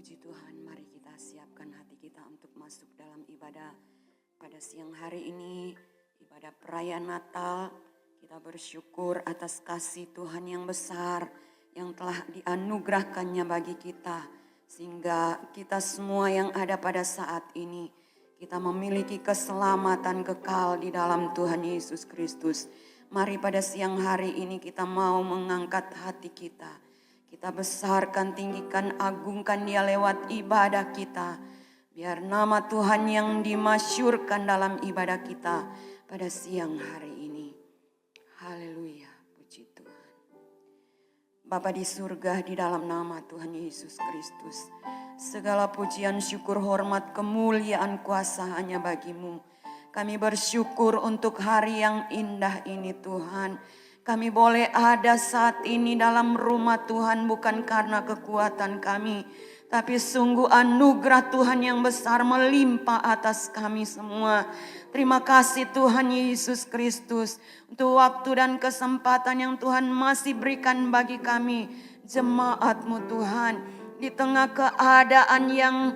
Puji Tuhan, mari kita siapkan hati kita untuk masuk dalam ibadah pada siang hari ini, ibadah perayaan Natal. Kita bersyukur atas kasih Tuhan yang besar yang telah dianugerahkannya bagi kita, sehingga kita semua yang ada pada saat ini, kita memiliki keselamatan kekal di dalam Tuhan Yesus Kristus. Mari pada siang hari ini kita mau mengangkat hati kita. Kita besarkan, tinggikan, agungkan Dia lewat ibadah kita. Biar nama Tuhan yang dimasyurkan dalam ibadah kita pada siang hari ini. Haleluya, puji Tuhan. Bapa di surga, di dalam nama Tuhan Yesus Kristus, segala pujian, syukur, hormat, kemuliaan, kuasa hanya bagi-Mu. Kami bersyukur untuk hari yang indah ini Tuhan. Kami boleh ada saat ini dalam rumah Tuhan bukan karena kekuatan kami, tapi sungguh anugerah Tuhan yang besar melimpah atas kami semua. Terima kasih Tuhan Yesus Kristus untuk waktu dan kesempatan yang Tuhan masih berikan bagi kami, jemaat-Mu Tuhan. Di tengah keadaan yang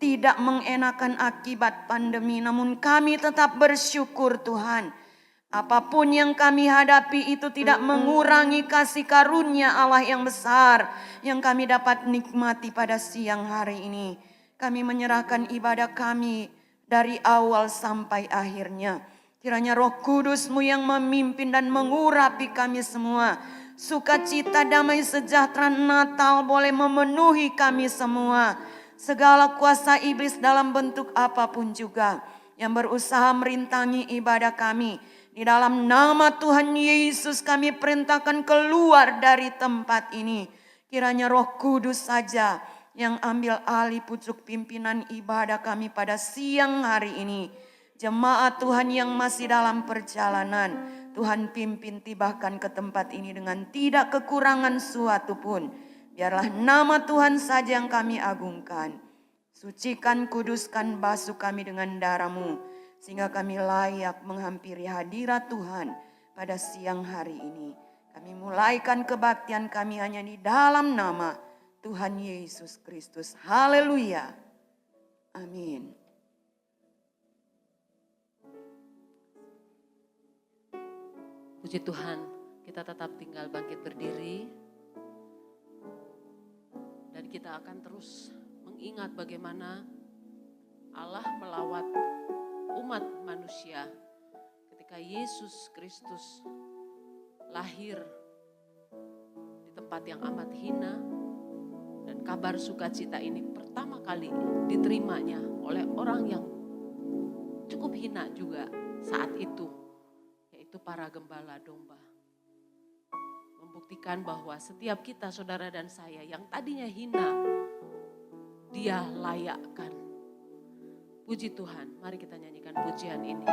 tidak mengenakan akibat pandemi, namun kami tetap bersyukur Tuhan. Apapun yang kami hadapi itu tidak mengurangi kasih karunia Allah yang besar yang kami dapat nikmati pada siang hari ini. Kami menyerahkan ibadah kami dari awal sampai akhirnya. Kiranya Roh Kudus-Mu yang memimpin dan mengurapi kami semua. Sukacita, damai, sejahtera Natal boleh memenuhi kami semua. Segala kuasa iblis dalam bentuk apapun juga yang berusaha merintangi ibadah kami, di dalam nama Tuhan Yesus kami perintahkan keluar dari tempat ini. Kiranya Roh Kudus saja yang ambil alih pucuk pimpinan ibadah kami pada siang hari ini. Jemaat Tuhan yang masih dalam perjalanan, Tuhan pimpin tibahkan ke tempat ini dengan tidak kekurangan suatu pun. Biarlah nama Tuhan saja yang kami agungkan. Sucikan, kuduskan, basuh kami dengan darah-Mu, sehingga kami layak menghampiri hadirat Tuhan pada siang hari ini. Kami mulaikan kebaktian kami hanya di dalam nama Tuhan Yesus Kristus. Haleluya. Amin. Puji Tuhan, kita tetap tinggal bangkit berdiri. Dan kita akan terus mengingat bagaimana Allah melawat umat manusia ketika Yesus Kristus lahir di tempat yang amat hina, dan kabar sukacita ini pertama kali diterimanya oleh orang yang cukup hina juga saat itu, yaitu para gembala domba. Membuktikan bahwa setiap kita, saudara dan saya yang tadinya hina, Dia layakkan. Puji Tuhan, mari kita nyanyikan pujian ini.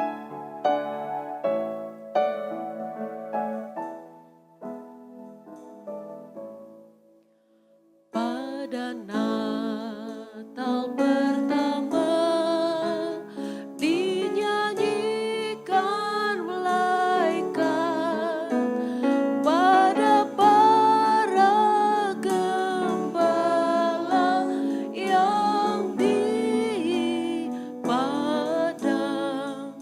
Pada Natal pertama dinyanyikan malaikat pada para gembala yang di padang,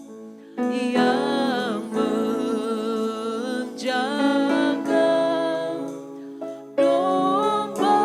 yang menjaga domba-domba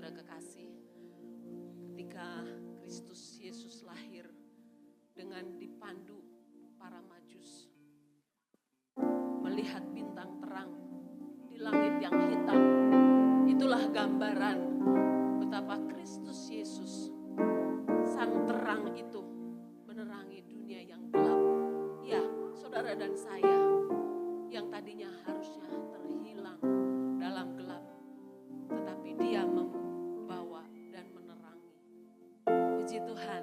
saudara kekasih, ketika Kristus Yesus lahir dengan dipandu para majus, melihat bintang terang di langit yang hitam, itulah gambaran betapa Kristus Yesus, sang terang itu, menerangi dunia yang gelap. Ya, saudara dan saya yang tadinya harusnya terhilang dalam gelap, tetapi Dia membawa dan menerangi. Puji Tuhan,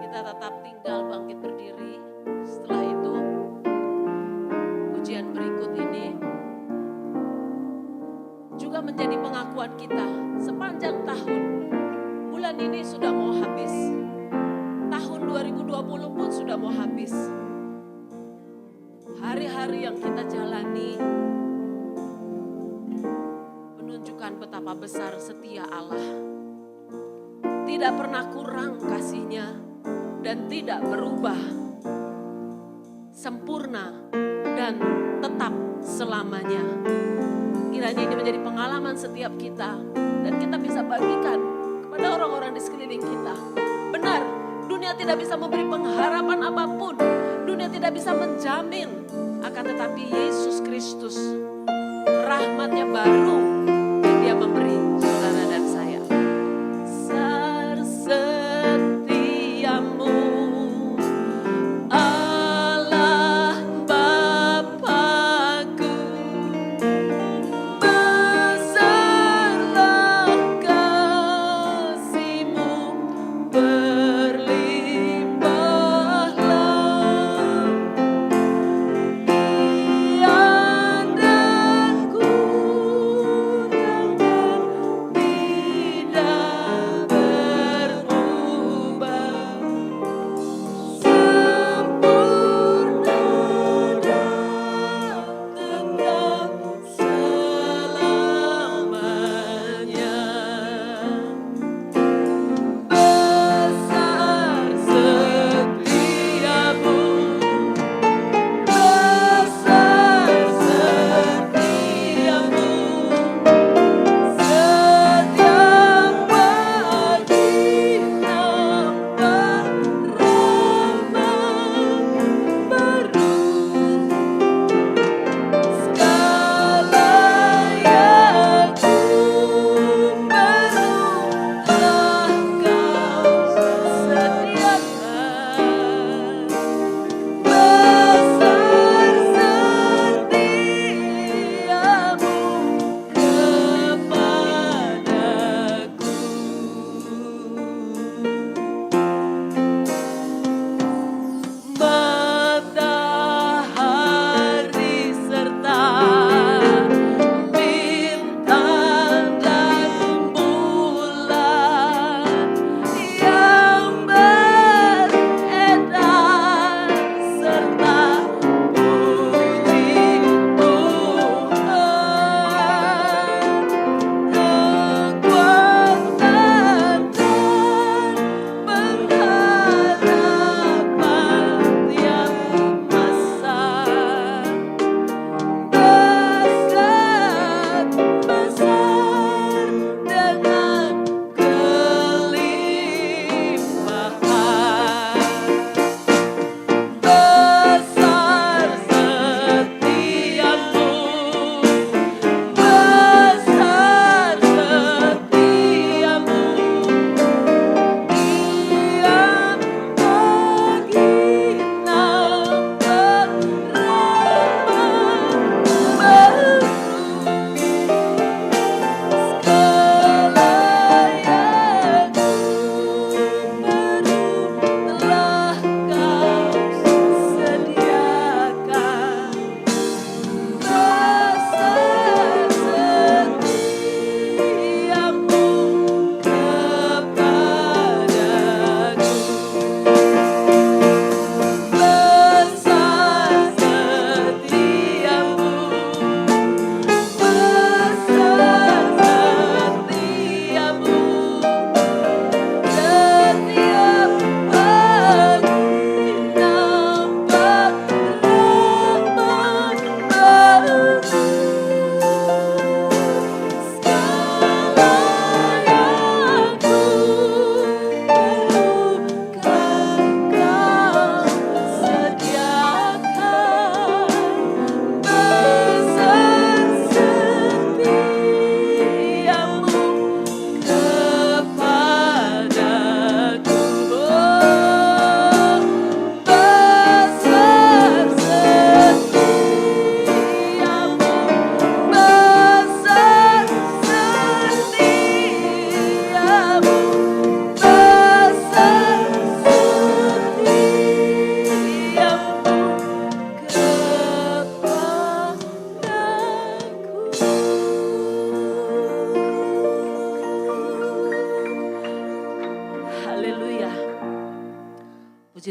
kita tetap tinggal bangkit berdiri. Setelah itu, pujian berikut ini juga menjadi pengakuan kita sepanjang tahun. Bulan ini sudah mau habis, tahun 2020 pun sudah mau habis. Hari-hari yang kita jalani menunjukkan betapa besar setia Allah. Tidak pernah kurang kasih-Nya dan tidak berubah. Sempurna dan tetap selamanya. Kiranya ini menjadi pengalaman setiap kita dan kita bisa bagikan kepada orang-orang di sekeliling kita. Benar, dunia tidak bisa memberi pengharapan apapun. Dunia tidak bisa menjamin. Akan tetapi Yesus Kristus, rahmat-Nya baru yang Dia memberi saudara dan saya. Setiamu Allah Bapa-Ku, besarlah kasih-Mu, berlimpahlah. Tiada gunanya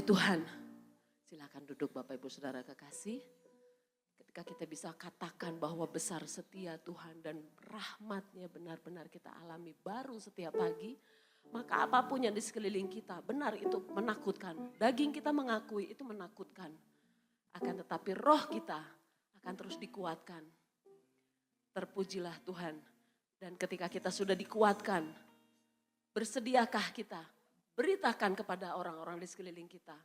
Tuhan. Silakan duduk Bapak Ibu Saudara kekasih. Ketika kita bisa katakan bahwa besar setia Tuhan dan rahmat-Nya benar-benar kita alami baru setiap pagi, maka apapun yang di sekeliling kita benar itu menakutkan. Daging kita mengakui itu menakutkan. Akan tetapi roh kita akan terus dikuatkan. Terpujilah Tuhan. Dan ketika kita sudah dikuatkan, bersediakah kita? Beritakan kepada orang-orang di sekeliling kita.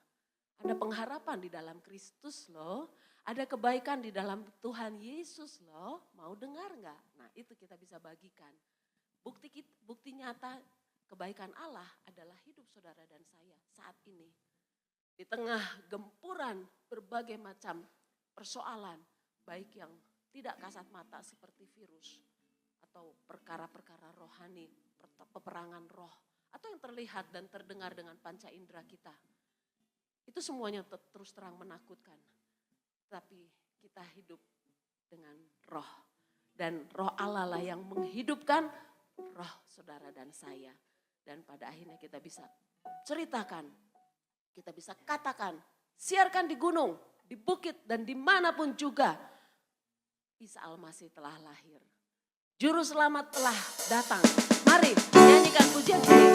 Ada pengharapan di dalam Kristus loh. Ada kebaikan di dalam Tuhan Yesus loh. Mau dengar gak? Nah itu kita bisa bagikan. Bukti nyata kebaikan Allah adalah hidup saudara dan saya saat ini. Di tengah gempuran berbagai macam persoalan. Baik yang tidak kasat mata seperti virus. Atau perkara-perkara rohani, peperangan roh. Atau yang terlihat dan terdengar dengan panca indera kita. Itu semuanya terus terang menakutkan. Tapi kita hidup dengan roh. Dan roh Allah lah yang menghidupkan roh saudara dan saya. Dan pada akhirnya kita bisa ceritakan, kita bisa katakan, siarkan di gunung, di bukit dan dimanapun juga. Isa Al-Masih telah lahir. Juru selamat telah datang. Mari nyanyikan pujian ini.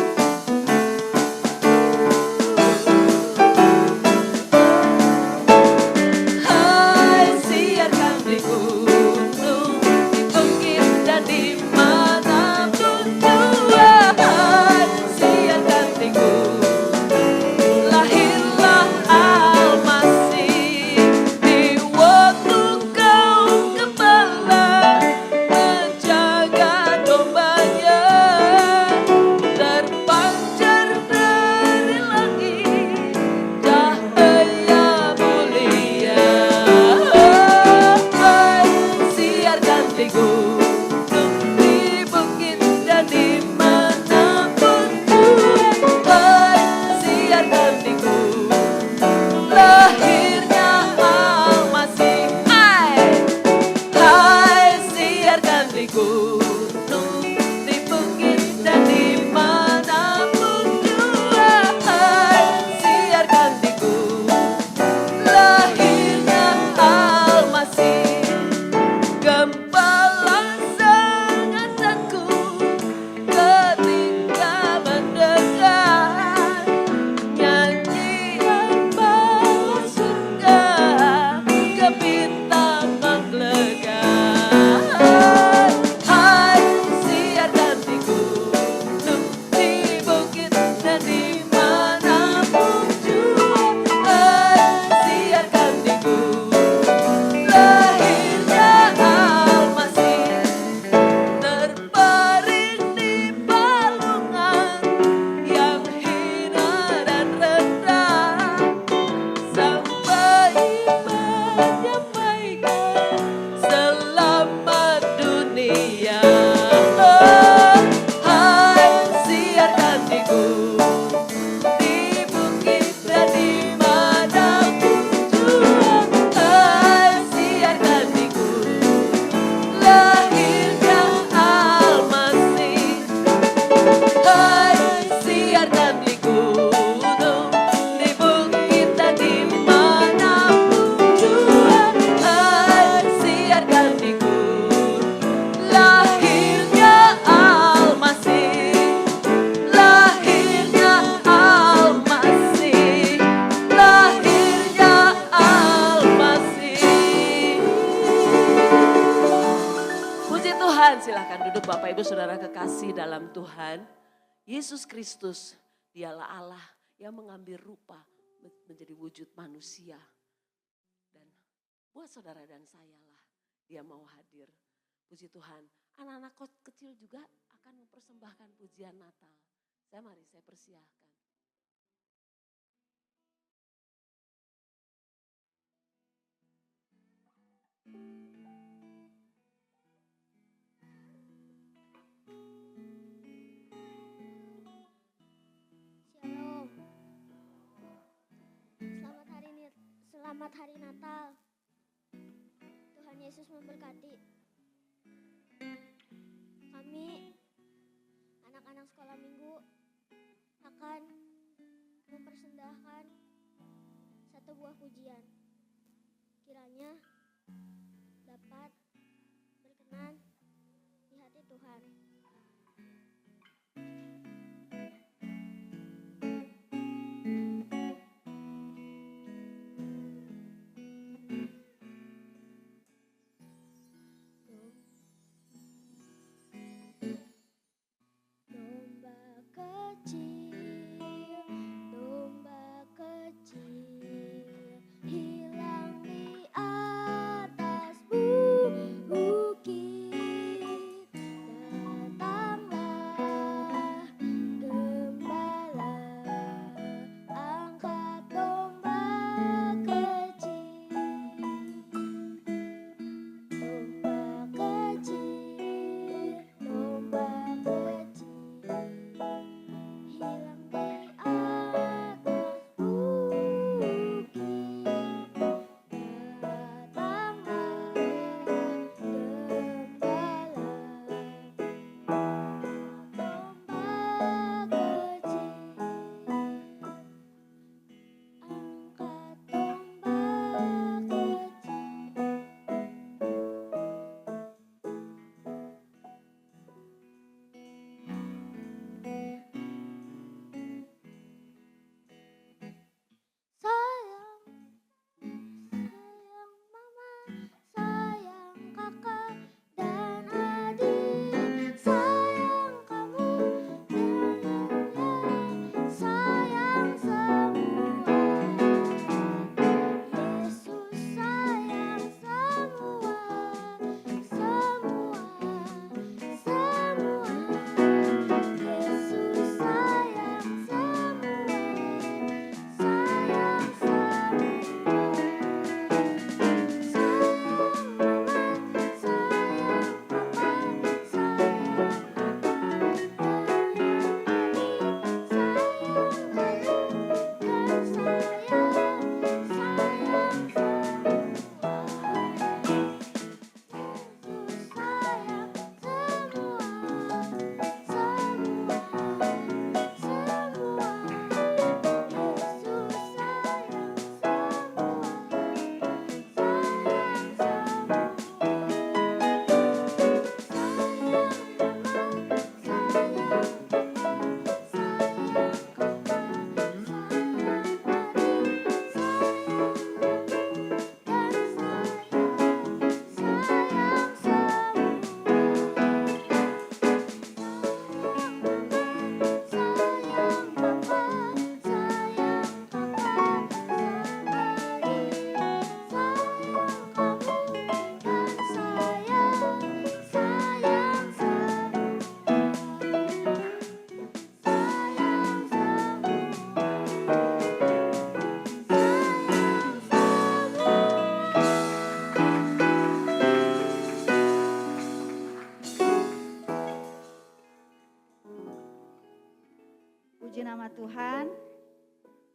Hai siarkan di gunung, di bukit dan dimanapun jua. Hai siarkan di gunung, lahirlah Al-Masih. Di waktu kau gembala menjaga dombanya, terpancar dari langit cahaya mulia. Hai siarkan di gunung, di bukit dan dimanapun jua. Hai siarkan di gunung, lahirnya Al-Masih. Hai siarkan di gunung, di bukit dan dimanapun jua. Hai siarkan di gunung, lahirnya Al-Masih. Gembala sangat takut ketika mendengar nyanyian bala surga ke bintang menggelegar. Hai siarkan di gunung, di bukit dan dimanapun jua. Hai siarkan di gunung, lahirnya Al-Masih. Terbaring di balungan yang hina dan rendah, sampai menyampaikan selamat dunia. Hai siarkan di gunung, di bukit dan dimanapun jua. Hai siarkan di gunung, lahirnya Al-Masih. Hai siarkan di gunung, di bukit dan dimanapun jua. Hai siarkan di gunung, lahirnya Al-Masih. Lahirnya Al-Masih. Lahirnya Al-Masih. Puji Tuhan, silakan duduk Bapak Ibu Saudara kekasih dalam Tuhan. Yesus Kristus, dialah Allah yang mengambil rupa menjadi wujud manusia. Dan buat saudara dan saya lah, dia mau hadir. Puji Tuhan, anak-anak kecil juga akan mempersembahkan pujian Natal. Mari saya persilahkan. Shalom. Selamat hari Natal. Tuhan Yesus memberkati. Kami anak-anak sekolah minggu akan mempersembahkan satu buah pujian. Kiranya dapat berkenan di hati Tuhan. Domba kecil, domba kecil, hilang di atas bukit. Datanglah gembala, angkat domba kecil. Domba kecil, domba kecil, hilang di atas bukit. Datanglah gembala, domba kecil, angkat domba kecil. Sayang, sayang mama, sayang kakak dan adik, sayang kamu dan ayah, sayang semua. Yesus sayang semua, semua, semua. Yesus sayang semua, sayang semua. Puji nama Tuhan,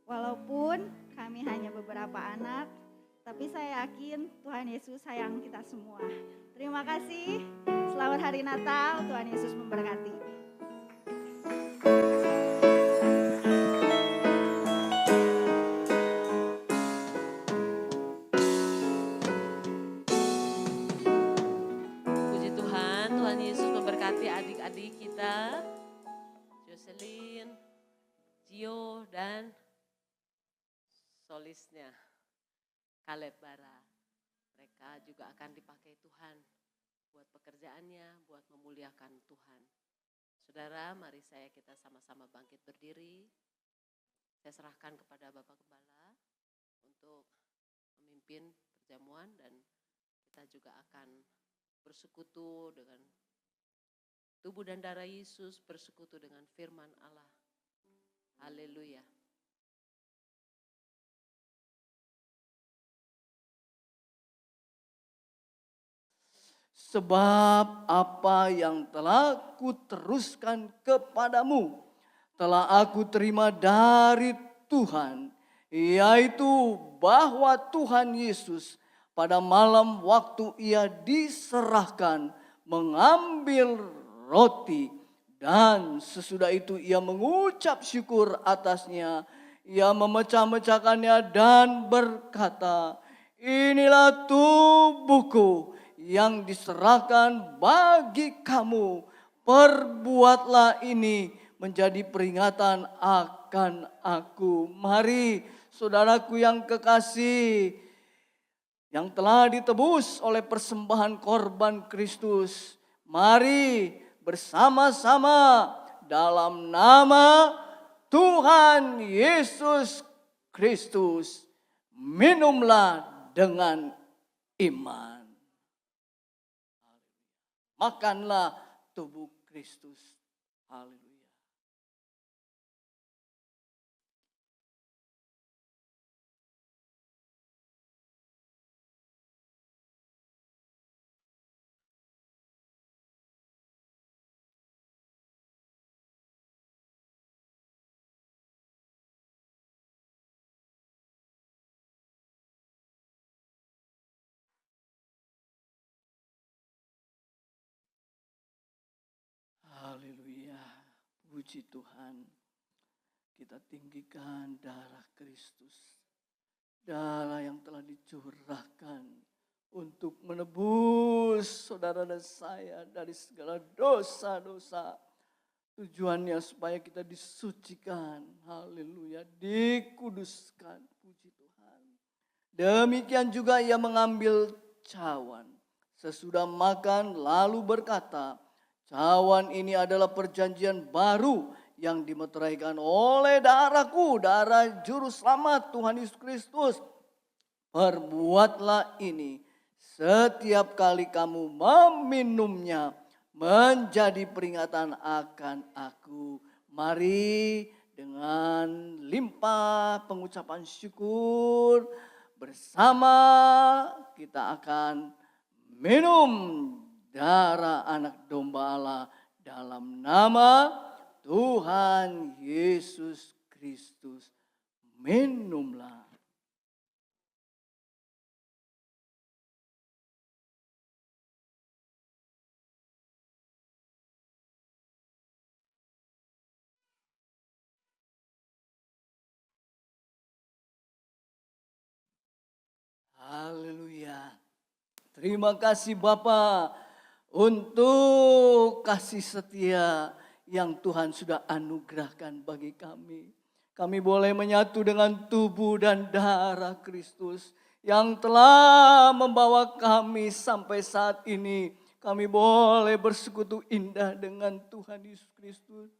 walaupun kami hanya beberapa anak, tapi saya yakin Tuhan Yesus sayang kita semua. Terima kasih, selamat hari Natal, Tuhan Yesus memberkati. Puji Tuhan, Tuhan Yesus memberkati adik-adik kita, Jocelyn, Gio, dan solisnya, Caleb Bara. Mereka juga akan dipakai Tuhan buat pekerjaannya, buat memuliakan Tuhan. Saudara, mari kita sama-sama bangkit berdiri. Saya serahkan kepada Bapak Gembala untuk memimpin perjamuan dan kita juga akan bersekutu dengan tubuh dan darah Yesus, bersekutu dengan firman Allah. Haleluya. Sebab apa yang telah kuteruskan kepadamu telah aku terima dari Tuhan, yaitu bahwa Tuhan Yesus pada malam waktu ia diserahkan mengambil roti dan sesudah itu ia mengucap syukur atasnya, Ia memecah-mecahkannya dan berkata, inilah tubuhku yang diserahkan bagi kamu. Perbuatlah ini menjadi peringatan akan aku. Mari saudaraku yang kekasih, yang telah ditebus oleh persembahan korban Kristus. Mari bersama-sama dalam nama Tuhan Yesus Kristus, minumlah dengan iman. Makanlah tubuh Kristus. Haleluya. Haleluya. Puji Tuhan. Kita tinggikan darah Kristus. Darah yang telah dicurahkan untuk menebus saudara dan saya dari segala dosa-dosa. Tujuannya supaya kita disucikan. Haleluya. Dikuduskan. Puji Tuhan. Demikian juga ia mengambil cawan. Sesudah makan lalu berkata, cawan ini adalah perjanjian baru yang dimeteraikan oleh darahku, darah juru selamat Tuhan Yesus Kristus. Perbuatlah ini setiap kali kamu meminumnya menjadi peringatan akan aku. Mari dengan limpah pengucapan syukur bersama kita akan minum darah anak domba Allah dalam nama Tuhan Yesus Kristus. Minumlah. Haleluya. Terima kasih Bapa untuk kasih setia yang Tuhan sudah anugerahkan bagi kami. Kami boleh menyatu dengan tubuh dan darah Kristus yang telah membawa kami sampai saat ini. Kami boleh bersekutu indah dengan Tuhan Yesus Kristus.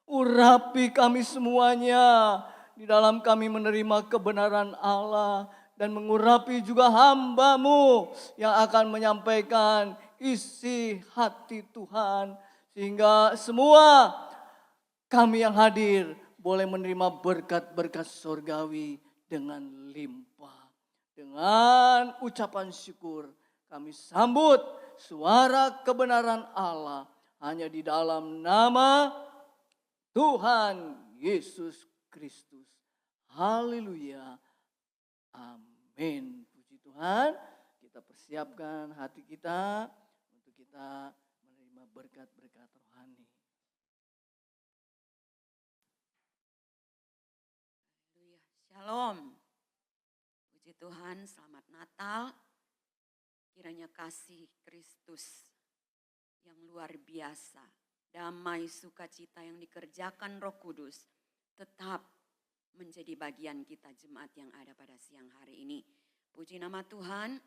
Urapi kami semuanya, di dalam kami menerima kebenaran Allah dan mengurapi juga hamba-Mu yang akan menyampaikan isi hati Tuhan. Sehingga semua kami yang hadir boleh menerima berkat-berkat surgawi dengan limpah. Dengan ucapan syukur kami sambut suara kebenaran Allah hanya di dalam nama Tuhan Yesus Kristus. Haleluya. Amin. Puji Tuhan. Kita persiapkan hati kita untuk kita menerima berkat-berkat rohani. Haleluya. Shalom. Puji Tuhan, selamat Natal. Kiranya kasih Kristus yang luar biasa, damai sukacita yang dikerjakan Roh Kudus tetap menjadi bagian kita jemaat yang ada pada siang hari ini. Puji nama Tuhan.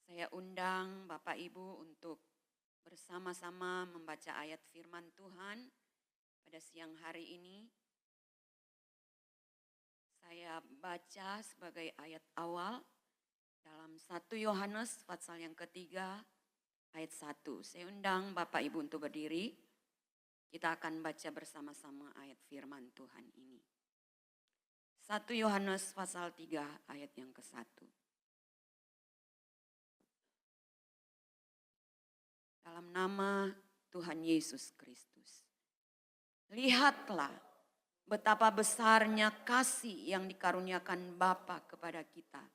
Saya undang Bapak Ibu untuk bersama-sama membaca ayat firman Tuhan pada siang hari ini. Saya baca sebagai ayat awal dalam 1 Yohanes pasal yang ketiga ayat 1. Saya undang Bapak Ibu untuk berdiri. Kita akan baca bersama-sama ayat firman Tuhan ini. 1 Yohanes pasal 3 ayat yang ke-1. Dalam nama Tuhan Yesus Kristus. Lihatlah betapa besarnya kasih yang dikaruniakan Bapa kepada kita.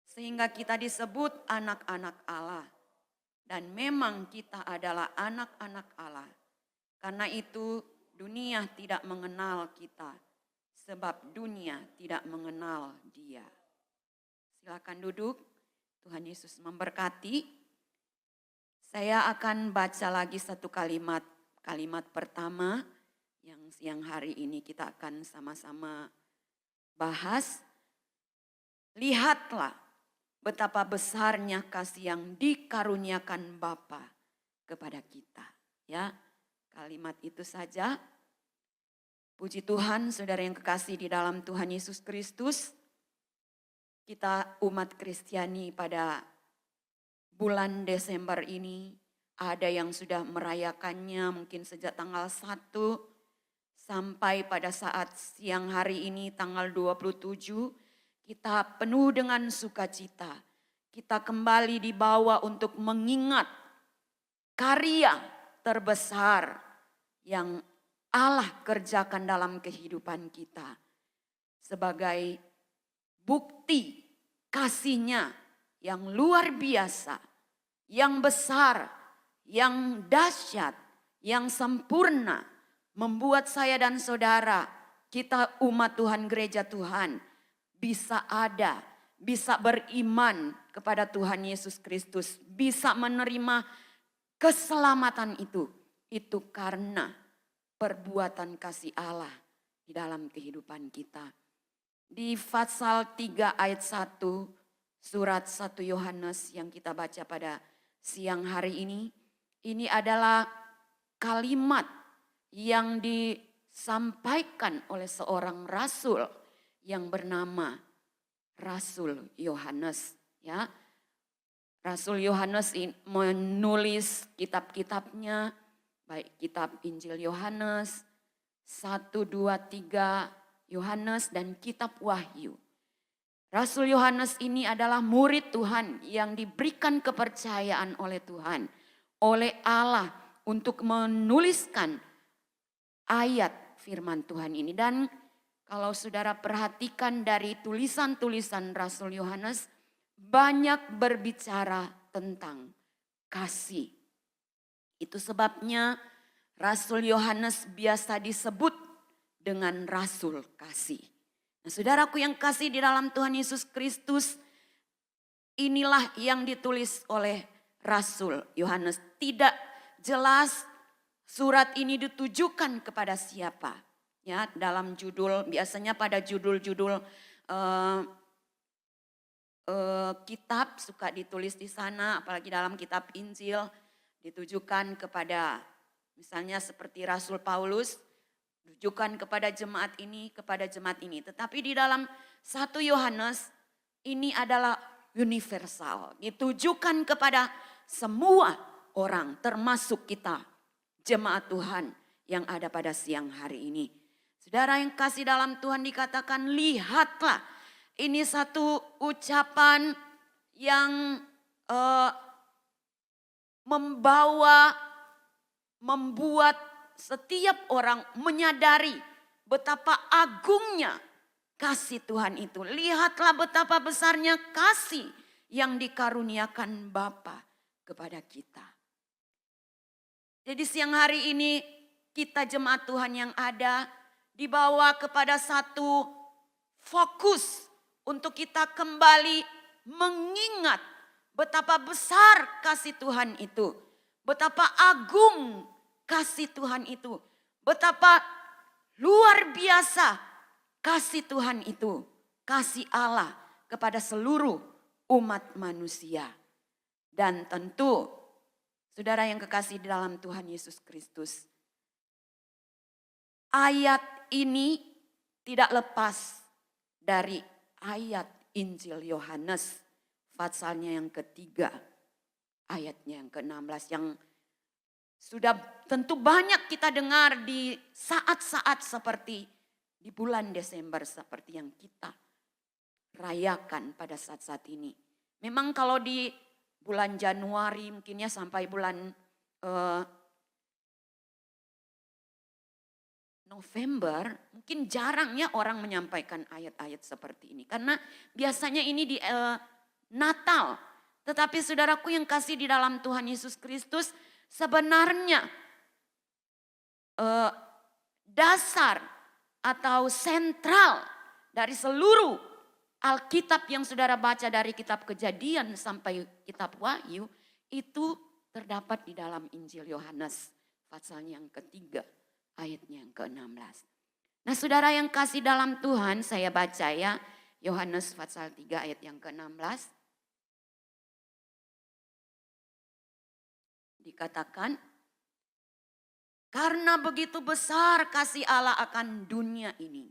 Sehingga kita disebut anak-anak Allah. Dan memang kita adalah anak-anak Allah. Karena itu dunia tidak mengenal kita. sebab dunia tidak mengenal Dia. Silakan duduk. Tuhan Yesus memberkati. Saya akan baca lagi satu kalimat. Kalimat pertama yang siang hari ini kita akan sama-sama bahas. Lihatlah betapa besarnya kasih yang dikaruniakan Bapa kepada kita. Ya, kalimat itu saja. Puji Tuhan, saudara yang kekasih di dalam Tuhan Yesus Kristus. Kita umat Kristiani pada bulan Desember ini ada yang sudah merayakannya mungkin sejak tanggal 1 sampai pada saat siang hari ini tanggal 27 kita penuh dengan sukacita. Kita kembali dibawa untuk mengingat karya terbesar yang Allah kerjakan dalam kehidupan kita. Sebagai bukti kasih-Nya yang luar biasa, yang besar, yang dahsyat, yang sempurna. Membuat saya dan saudara, kita umat Tuhan, gereja Tuhan, bisa ada, bisa beriman kepada Tuhan Yesus Kristus, bisa menerima keselamatan itu. Itu karena perbuatan kasih Allah di dalam kehidupan kita. Di pasal 3 ayat 1 surat 1 Yohanes yang kita baca pada siang hari ini adalah kalimat yang disampaikan oleh seorang rasul yang bernama Rasul Yohanes, ya. Rasul Yohanes menulis kitab-kitabnya, baik kitab Injil Yohanes, 1, 2, 3 Yohanes dan kitab Wahyu. Rasul Yohanes ini adalah murid Tuhan yang diberikan kepercayaan oleh Tuhan, oleh Allah untuk menuliskan ayat firman Tuhan ini. Dan kalau saudara perhatikan dari tulisan-tulisan Rasul Yohanes, banyak berbicara tentang kasih. Itu sebabnya Rasul Yohanes biasa disebut dengan Rasul Kasih. Nah, saudaraku yang kasih di dalam Tuhan Yesus Kristus, inilah yang ditulis oleh Rasul Yohanes. Tidak jelas surat ini ditujukan kepada siapa. Ya, dalam judul, biasanya pada judul-judul kitab suka ditulis di sana, apalagi dalam kitab Injil ditujukan kepada misalnya seperti Rasul Paulus, ditujukan kepada jemaat ini, kepada jemaat ini. Tetapi di dalam 1 Yohanes ini adalah universal, ditujukan kepada semua orang termasuk kita jemaat Tuhan yang ada pada siang hari ini. Saudara yang kasih dalam Tuhan, dikatakan lihatlah, ini satu ucapan yang membuat setiap orang menyadari betapa agungnya kasih Tuhan itu. Lihatlah betapa besarnya kasih yang dikaruniakan Bapa kepada kita. Jadi siang hari ini kita jemaat Tuhan yang ada dibawa kepada satu fokus untuk kita kembali mengingat betapa besar kasih Tuhan itu. Betapa agung kasih Tuhan itu. Betapa luar biasa kasih Tuhan itu. Kasih Allah kepada seluruh umat manusia. Dan tentu saudara yang kekasih di dalam Tuhan Yesus Kristus. Ayat ini tidak lepas dari ayat Injil Yohanes. Pasalnya yang ketiga, ayatnya yang ke-16 yang sudah tentu banyak kita dengar di saat-saat seperti di bulan Desember seperti yang kita rayakan pada saat-saat ini. Memang kalau di bulan Januari mungkinnya sampai bulan November mungkin jarangnya orang menyampaikan ayat-ayat seperti ini. Karena biasanya ini di Natal. Tetapi saudaraku yang kasih di dalam Tuhan Yesus Kristus, sebenarnya dasar atau sentral dari seluruh Alkitab yang saudara baca dari kitab Kejadian sampai kitab Wahyu itu terdapat di dalam Injil Yohanes pasal yang ketiga ayatnya yang ke-16. Nah saudara yang kasih dalam Tuhan, saya baca ya Yohanes pasal 3 ayat yang ke-16. Dikatakan, karena begitu besar kasih Allah akan dunia ini,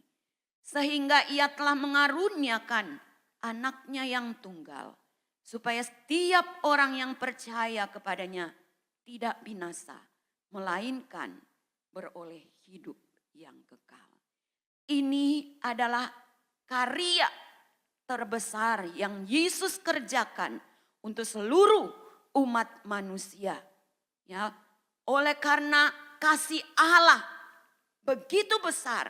sehingga ia telah mengaruniakan anaknya yang tunggal, supaya setiap orang yang percaya kepadanya tidak binasa, melainkan beroleh hidup yang kekal. Ini adalah karya terbesar yang Yesus kerjakan untuk seluruh umat manusia. Ya, oleh karena kasih Allah begitu besar,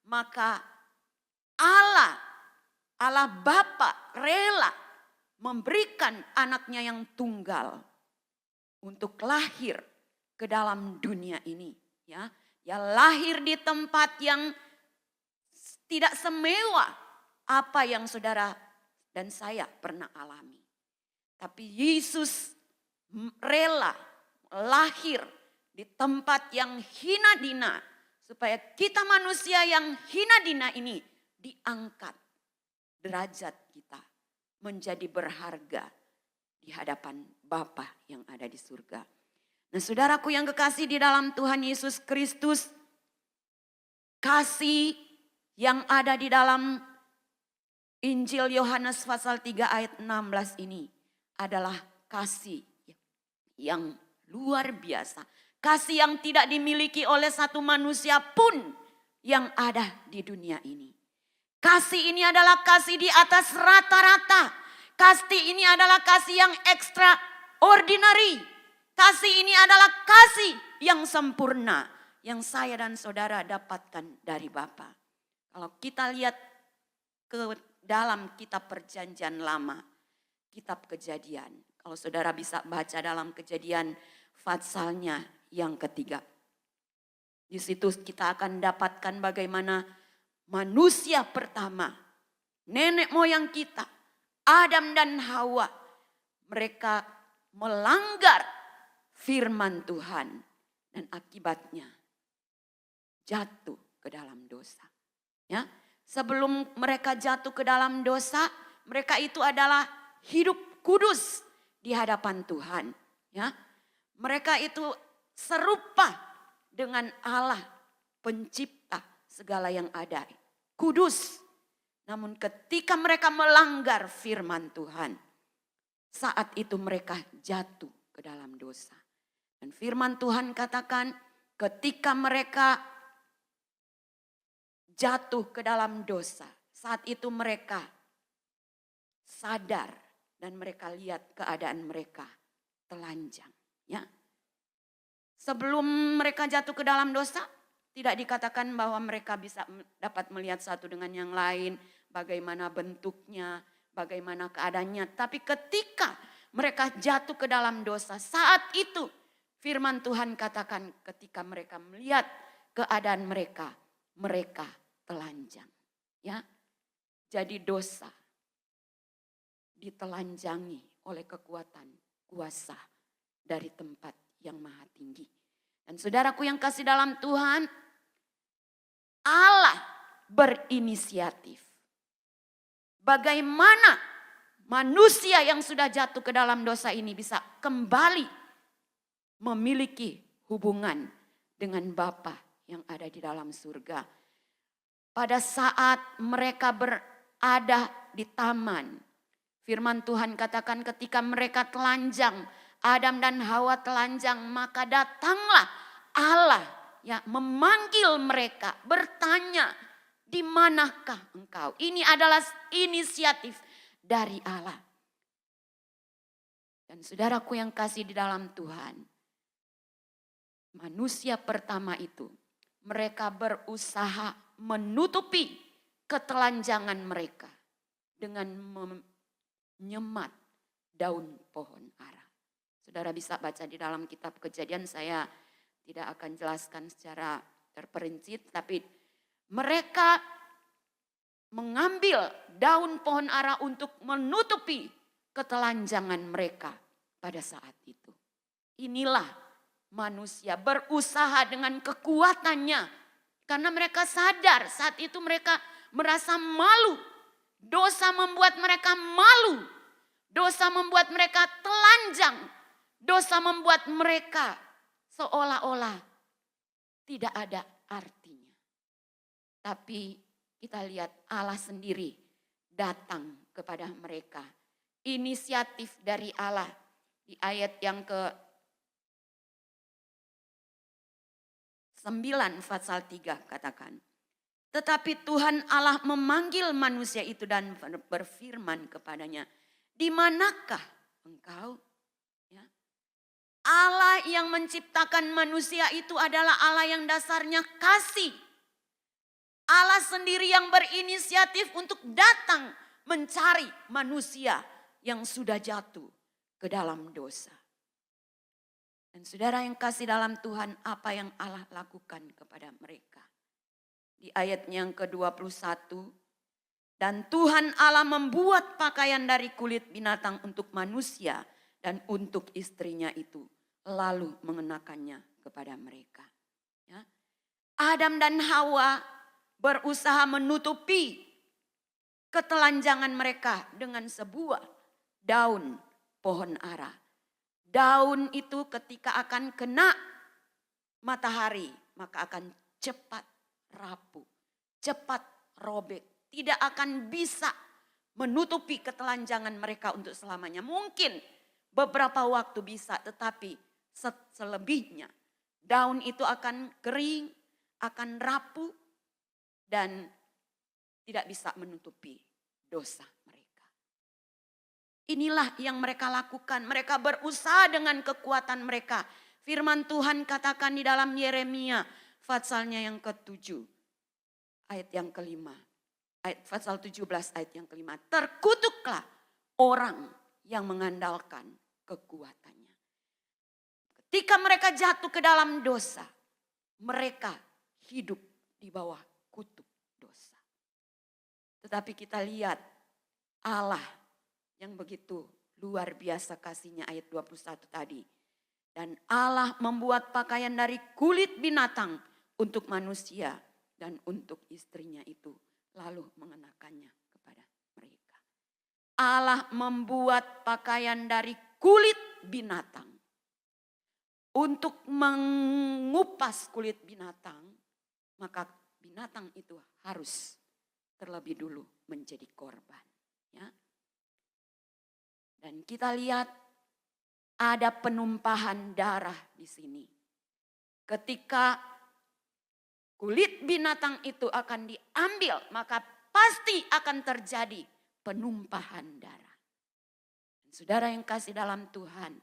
maka Allah Bapa rela memberikan anaknya yang tunggal untuk lahir ke dalam dunia ini. Ya, lahir di tempat yang tidak semewah apa yang saudara dan saya pernah alami. Tapi Yesus rela lahir di tempat yang hina dina supaya kita manusia yang hina dina ini diangkat derajat kita menjadi berharga di hadapan Bapa yang ada di surga. Nah saudaraku yang kekasih di dalam Tuhan Yesus Kristus, kasih yang ada di dalam Injil Yohanes pasal 3 ayat 16 ini adalah kasih yang luar biasa. Kasih yang tidak dimiliki oleh satu manusia pun yang ada di dunia ini. Kasih ini adalah kasih di atas rata-rata. Kasih ini adalah kasih yang extraordinary. Kasih ini adalah kasih yang sempurna yang saya dan saudara dapatkan dari Bapa. Kalau kita lihat ke dalam kitab Perjanjian Lama, kitab Kejadian. Kalau saudara bisa baca dalam Kejadian pasalnya yang ketiga. Di situ kita akan dapatkan bagaimana manusia pertama, nenek moyang kita, Adam dan Hawa, mereka melanggar firman Tuhan dan akibatnya jatuh ke dalam dosa. Ya, sebelum mereka jatuh ke dalam dosa, mereka itu adalah hidup kudus di hadapan Tuhan. Ya, mereka itu serupa dengan Allah pencipta segala yang ada. Kudus. Namun ketika mereka melanggar firman Tuhan, saat itu mereka jatuh ke dalam dosa. Dan firman Tuhan katakan ketika mereka jatuh ke dalam dosa, saat itu mereka sadar dan mereka lihat keadaan mereka telanjang. Ya. Sebelum mereka jatuh ke dalam dosa, tidak dikatakan bahwa mereka bisa dapat melihat satu dengan yang lain, bagaimana bentuknya, bagaimana keadaannya. Tapi ketika mereka jatuh ke dalam dosa, saat itu firman Tuhan katakan ketika mereka melihat keadaan mereka, mereka telanjang. Ya, jadi dosa ditelanjangi oleh kekuatan kuasa dari tempat yang maha tinggi. Dan saudaraku yang kasih dalam Tuhan, Allah berinisiatif. Bagaimana manusia yang sudah jatuh ke dalam dosa ini bisa kembali memiliki hubungan dengan Bapa yang ada di dalam surga. Pada saat mereka berada di taman, firman Tuhan katakan ketika mereka telanjang, Adam dan Hawa telanjang, maka datanglah Allah ya memanggil mereka, bertanya, "Di manakah engkau?" Ini adalah inisiatif dari Allah. Dan saudaraku yang kasih di dalam Tuhan, manusia pertama itu, mereka berusaha menutupi ketelanjangan mereka dengan menyemat daun pohon ara. Saudara bisa baca di dalam kitab Kejadian, saya tidak akan jelaskan secara terperinci, tapi mereka mengambil daun pohon ara untuk menutupi ketelanjangan mereka pada saat itu. Inilah manusia berusaha dengan kekuatannya karena mereka sadar saat itu mereka merasa malu. Dosa membuat mereka malu. Dosa membuat mereka telanjang. Dosa membuat mereka seolah-olah tidak ada artinya. Tapi kita lihat Allah sendiri datang kepada mereka. Inisiatif dari Allah di ayat yang ke-9 pasal 3 katakan. Tetapi Tuhan Allah memanggil manusia itu dan berfirman kepadanya, "Di manakah engkau?" Ya. Allah yang menciptakan manusia itu adalah Allah yang dasarnya kasih. Allah sendiri yang berinisiatif untuk datang mencari manusia yang sudah jatuh ke dalam dosa. Dan saudara yang kasih dalam Tuhan, apa yang Allah lakukan kepada mereka? Di ayat yang ke-21, dan Tuhan Allah membuat pakaian dari kulit binatang untuk manusia dan untuk istrinya itu, lalu mengenakannya kepada mereka. Ya. Adam dan Hawa berusaha menutupi ketelanjangan mereka dengan sebuah daun pohon ara. Daun itu ketika akan kena matahari, maka akan cepat rapuh, cepat robek. Tidak akan bisa menutupi ketelanjangan mereka untuk selamanya. Mungkin beberapa waktu bisa, tetapi selebihnya daun itu akan kering, akan rapuh, dan tidak bisa menutupi dosa mereka. Inilah yang mereka lakukan. Mereka berusaha dengan kekuatan mereka. Firman Tuhan katakan di dalam Yeremia pasalnya yang ke-7 ayat yang ke-5. Ayat pasal 17 ayat yang ke-5. Terkutuklah orang yang mengandalkan kekuatannya. Ketika mereka jatuh ke dalam dosa, mereka hidup di bawah kutuk dosa. Tetapi kita lihat Allah yang begitu luar biasa kasihnya ayat 21 tadi. Dan Allah membuat pakaian dari kulit binatang untuk manusia dan untuk istrinya itu. Lalu mengenakannya kepada mereka. Allah membuat pakaian dari kulit binatang. Untuk mengupas kulit binatang, maka binatang itu harus terlebih dulu menjadi korban. Ya. Dan kita lihat ada penumpahan darah di sini. Ketika kulit binatang itu akan diambil, maka pasti akan terjadi penumpahan darah. Dan saudara yang kasih dalam Tuhan,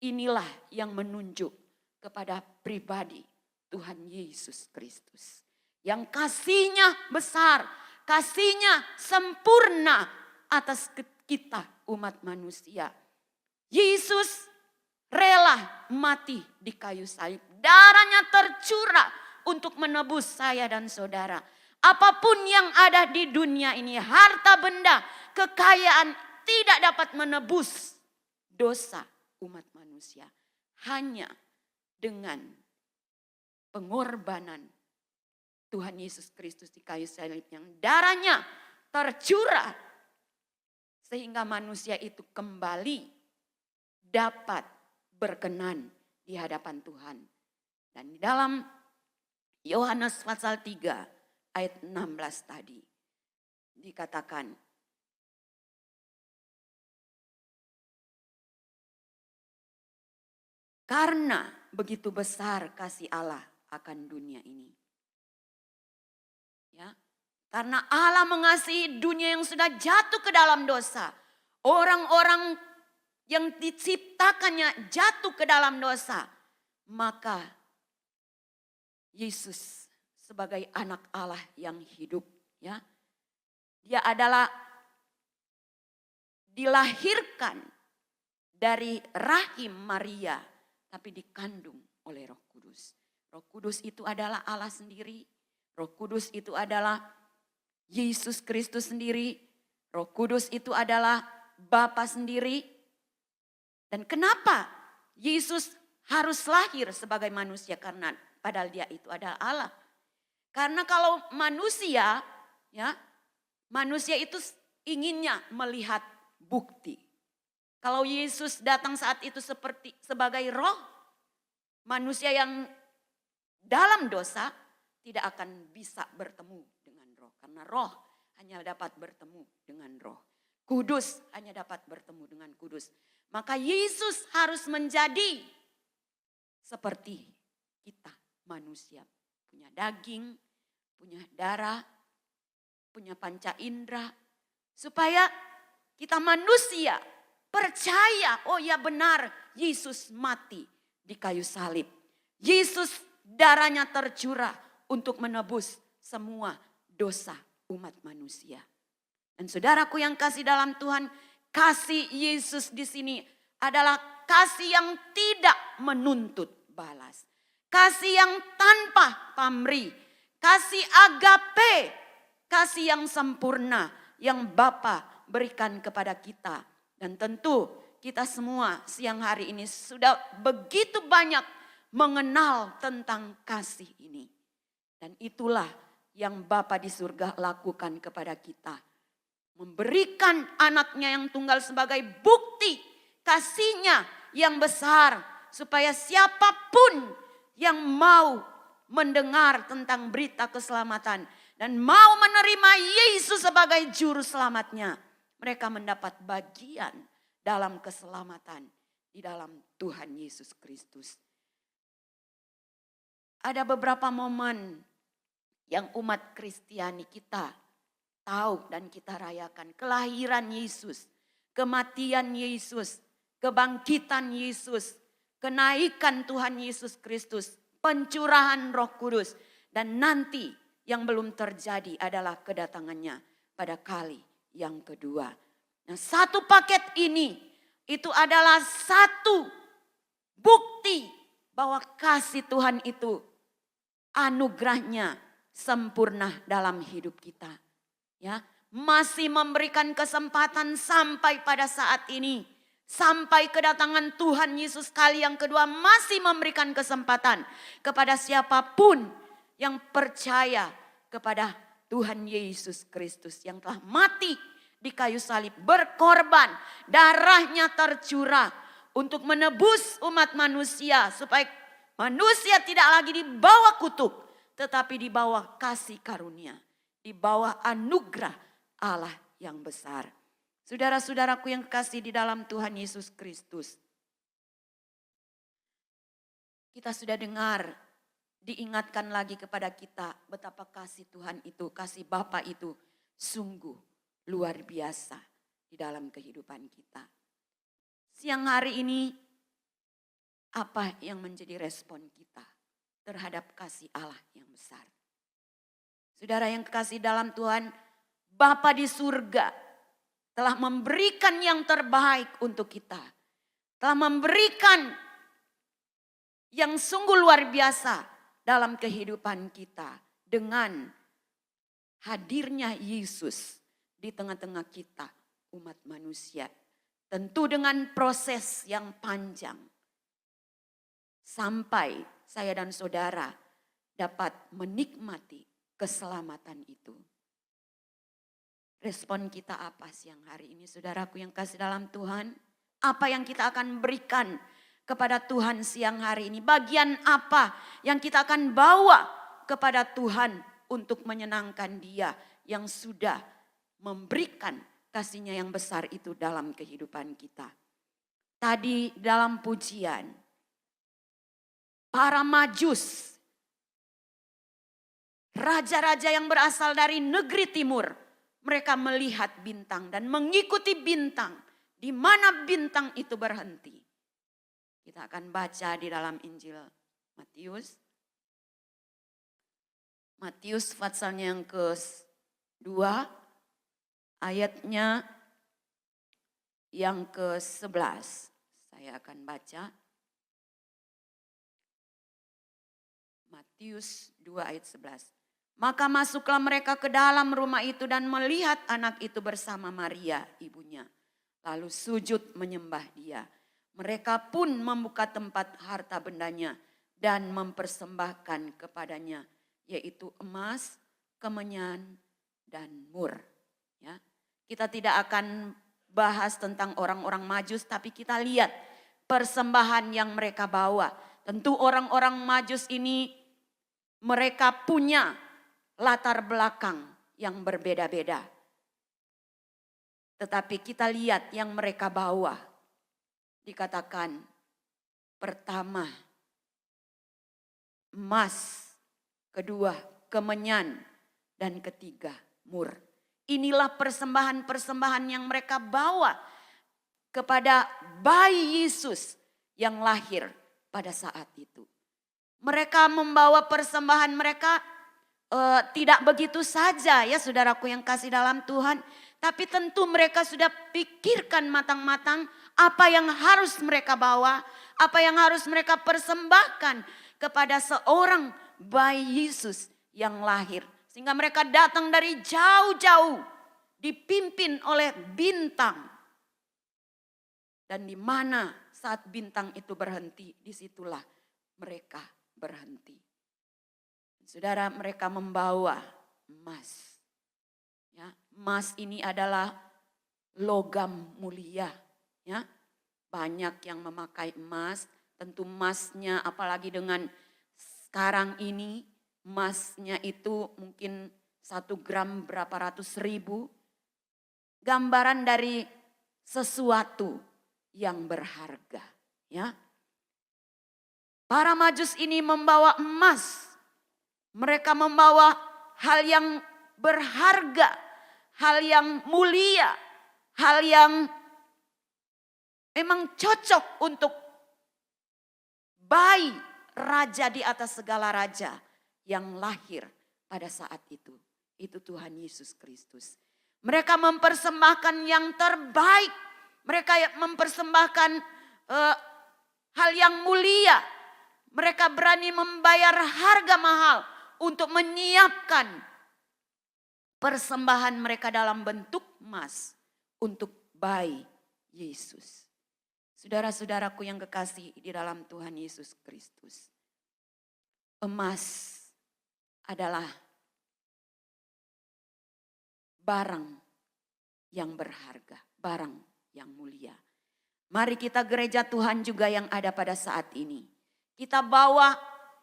inilah yang menunjuk kepada pribadi Tuhan Yesus Kristus. Yang kasihnya besar, kasihnya sempurna atas kita umat manusia. Yesus rela mati di kayu salib. Darahnya tercurah untuk menebus saya dan saudara. Apapun yang ada di dunia ini, harta benda, kekayaan tidak dapat menebus dosa umat manusia. Hanya dengan pengorbanan Tuhan Yesus Kristus di kayu salib yang darahnya tercurah. Sehingga manusia itu kembali dapat berkenan di hadapan Tuhan. Dan di dalam Yohanes pasal 3 ayat 16 tadi dikatakan, karena begitu besar kasih Allah akan dunia ini. Ya, karena Allah mengasihi dunia yang sudah jatuh ke dalam dosa. Orang-orang yang diciptakannya jatuh ke dalam dosa. Maka Yesus sebagai anak Allah yang hidup, ya, dia adalah dilahirkan dari rahim Maria, tapi dikandung oleh Roh Kudus. Roh Kudus itu adalah Allah sendiri. Roh Kudus itu adalah Yesus Kristus sendiri. Roh Kudus itu adalah Bapa sendiri. Dan kenapa Yesus harus lahir sebagai manusia? Karena padahal dia itu adalah Allah. Karena kalau manusia, ya, manusia itu inginnya melihat bukti. Kalau Yesus datang saat itu sebagai roh, manusia yang dalam dosa tidak akan bisa bertemu dengan roh. Karena roh hanya dapat bertemu dengan roh. Kudus hanya dapat bertemu dengan kudus. Maka Yesus harus menjadi seperti kita manusia. Punya daging, punya darah, punya panca indera. Supaya kita manusia percaya, oh ya benar, Yesus mati di kayu salib. Yesus darahnya tercurah untuk menebus semua dosa umat manusia. Dan saudaraku yang kasih dalam Tuhan, kasih Yesus di sini adalah kasih yang tidak menuntut balas. Kasih yang tanpa pamrih, kasih agape, kasih yang sempurna yang Bapa berikan kepada kita. Dan tentu kita semua siang hari ini sudah begitu banyak mengenal tentang kasih ini. Dan itulah yang Bapa di surga lakukan kepada kita. Memberikan anaknya yang tunggal sebagai bukti kasihnya yang besar. Supaya siapapun yang mau mendengar tentang berita keselamatan. Dan mau menerima Yesus sebagai juru selamatnya. Mereka mendapat bagian dalam keselamatan di dalam Tuhan Yesus Kristus. Ada beberapa momen yang umat Kristiani kita tahu dan kita rayakan. Kelahiran Yesus, kematian Yesus, kebangkitan Yesus, kenaikan Tuhan Yesus Kristus, pencurahan Roh Kudus. Dan nanti yang belum terjadi adalah kedatangannya pada kali yang kedua. Nah, satu paket ini itu adalah satu bukti bahwa kasih Tuhan itu anugerahnya sempurna dalam hidup kita. Ya, masih memberikan kesempatan sampai pada saat ini. Sampai kedatangan Tuhan Yesus kali yang kedua masih memberikan kesempatan kepada siapapun yang percaya kepada Tuhan Yesus Kristus yang telah mati di kayu salib, berkorban, darahnya tercurah untuk menebus umat manusia supaya manusia tidak lagi di bawah kutuk, tetapi di bawah kasih karunia, di bawah anugerah Allah yang besar. Saudara-saudaraku yang kasih di dalam Tuhan Yesus Kristus, kita sudah dengar, diingatkan lagi kepada kita betapa kasih Tuhan itu, kasih Bapa itu sungguh luar biasa di dalam kehidupan kita. Siang hari ini, apa yang menjadi respon kita terhadap kasih Allah yang besar? Saudara yang kekasih dalam Tuhan, Bapa di surga telah memberikan yang terbaik untuk kita. Telah memberikan yang sungguh luar biasa dalam kehidupan kita. Dengan hadirnya Yesus di tengah-tengah kita, umat manusia. Tentu dengan proses yang panjang. Sampai saya dan saudara dapat menikmati keselamatan itu. Respon kita apa siang hari ini, saudaraku yang kasih dalam Tuhan? Apa yang kita akan berikan kepada Tuhan siang hari ini? Bagian apa yang kita akan bawa kepada Tuhan untuk menyenangkan Dia yang sudah memberikan kasih-Nya yang besar itu dalam kehidupan kita? Tadi dalam pujian, para Majus, raja-raja yang berasal dari negeri timur, mereka melihat bintang dan mengikuti bintang. Di mana bintang itu berhenti. Kita akan baca di dalam Injil Matius. Matius pasalnya yang ke-2, ayatnya yang ke-11. Saya akan baca. Matius 2 ayat 11. Maka masuklah mereka ke dalam rumah itu dan melihat anak itu bersama Maria ibunya. Lalu sujud menyembah dia. Mereka pun membuka tempat harta bendanya dan mempersembahkan kepadanya, yaitu emas, kemenyan, dan mur. Ya. Kita tidak akan bahas tentang orang-orang Majus, tapi kita lihat persembahan yang mereka bawa. Tentu orang-orang Majus ini mereka punya latar belakang yang berbeda-beda. Tetapi kita lihat yang mereka bawa. Dikatakan pertama emas, kedua kemenyan, dan ketiga mur. Inilah persembahan-persembahan yang mereka bawa kepada bayi Yesus yang lahir pada saat itu. Mereka membawa persembahan mereka tidak begitu saja ya saudaraku yang kasih dalam Tuhan. Tapi tentu mereka sudah pikirkan matang-matang apa yang harus mereka bawa. Apa yang harus mereka persembahkan kepada seorang bayi Yesus yang lahir. Sehingga mereka datang dari jauh-jauh dipimpin oleh bintang. Dan di mana saat bintang itu berhenti, disitulah mereka berhenti. Saudara, mereka membawa emas. Ya, emas ini adalah logam mulia. Ya, banyak yang memakai emas. Tentu emasnya apalagi dengan sekarang ini emasnya itu mungkin 1 gram berapa ratus ribu. Gambaran dari sesuatu yang berharga. Ya, para Majus ini membawa emas. Mereka membawa hal yang berharga, hal yang mulia, hal yang memang cocok untuk bayi raja di atas segala raja yang lahir pada saat itu. Itu Tuhan Yesus Kristus. Mereka mempersembahkan yang terbaik. Mereka mempersembahkan hal yang mulia. Mereka berani membayar harga mahal untuk menyiapkan persembahan mereka dalam bentuk emas untuk bayi Yesus. Saudara-saudaraku yang kekasih di dalam Tuhan Yesus Kristus. Emas adalah barang yang berharga, barang yang mulia. Mari kita gereja Tuhan juga yang ada pada saat ini. Kita bawa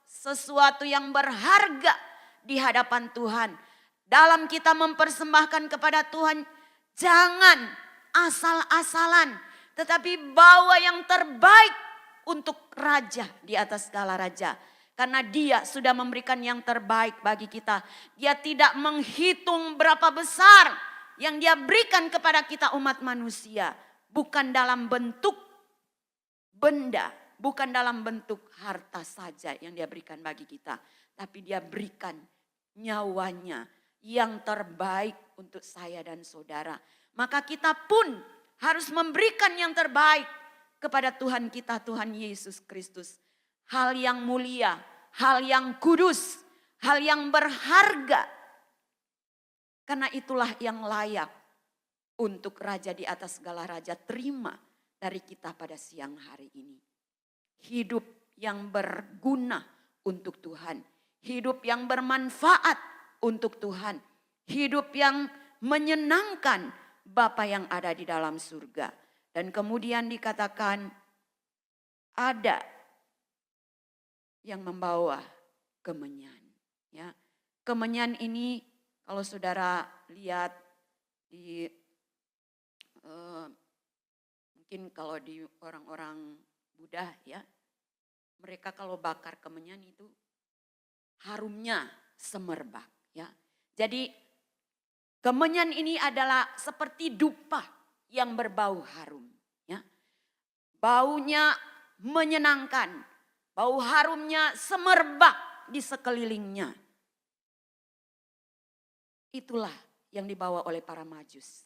sesuatu yang berharga di hadapan Tuhan. Dalam kita mempersembahkan kepada Tuhan, jangan asal-asalan. Tetapi bawa yang terbaik untuk raja di atas segala raja. Karena dia sudah memberikan yang terbaik bagi kita. Dia tidak menghitung berapa besar yang dia berikan kepada kita umat manusia. Bukan dalam bentuk benda, bukan dalam bentuk harta saja yang dia berikan bagi kita. Tapi dia berikan nyawanya yang terbaik untuk saya dan saudara. Maka kita pun harus memberikan yang terbaik kepada Tuhan kita, Tuhan Yesus Kristus. Hal yang mulia, hal yang kudus, hal yang berharga. Karena itulah yang layak untuk raja di atas segala raja terima dari kita pada siang hari ini. Hidup yang berguna untuk Tuhan. Hidup yang bermanfaat untuk Tuhan. Hidup yang menyenangkan Bapa yang ada di dalam surga. Dan kemudian dikatakan ada yang membawa kemenyan. Ya, kemenyan ini kalau saudara lihat di mungkin kalau di orang-orang Buddha ya, mereka kalau bakar kemenyan itu harumnya semerbak ya. Jadi kemenyan ini adalah seperti dupa yang berbau harum ya. Baunya menyenangkan, bau harumnya semerbak di sekelilingnya. Itulah yang dibawa oleh para Majus.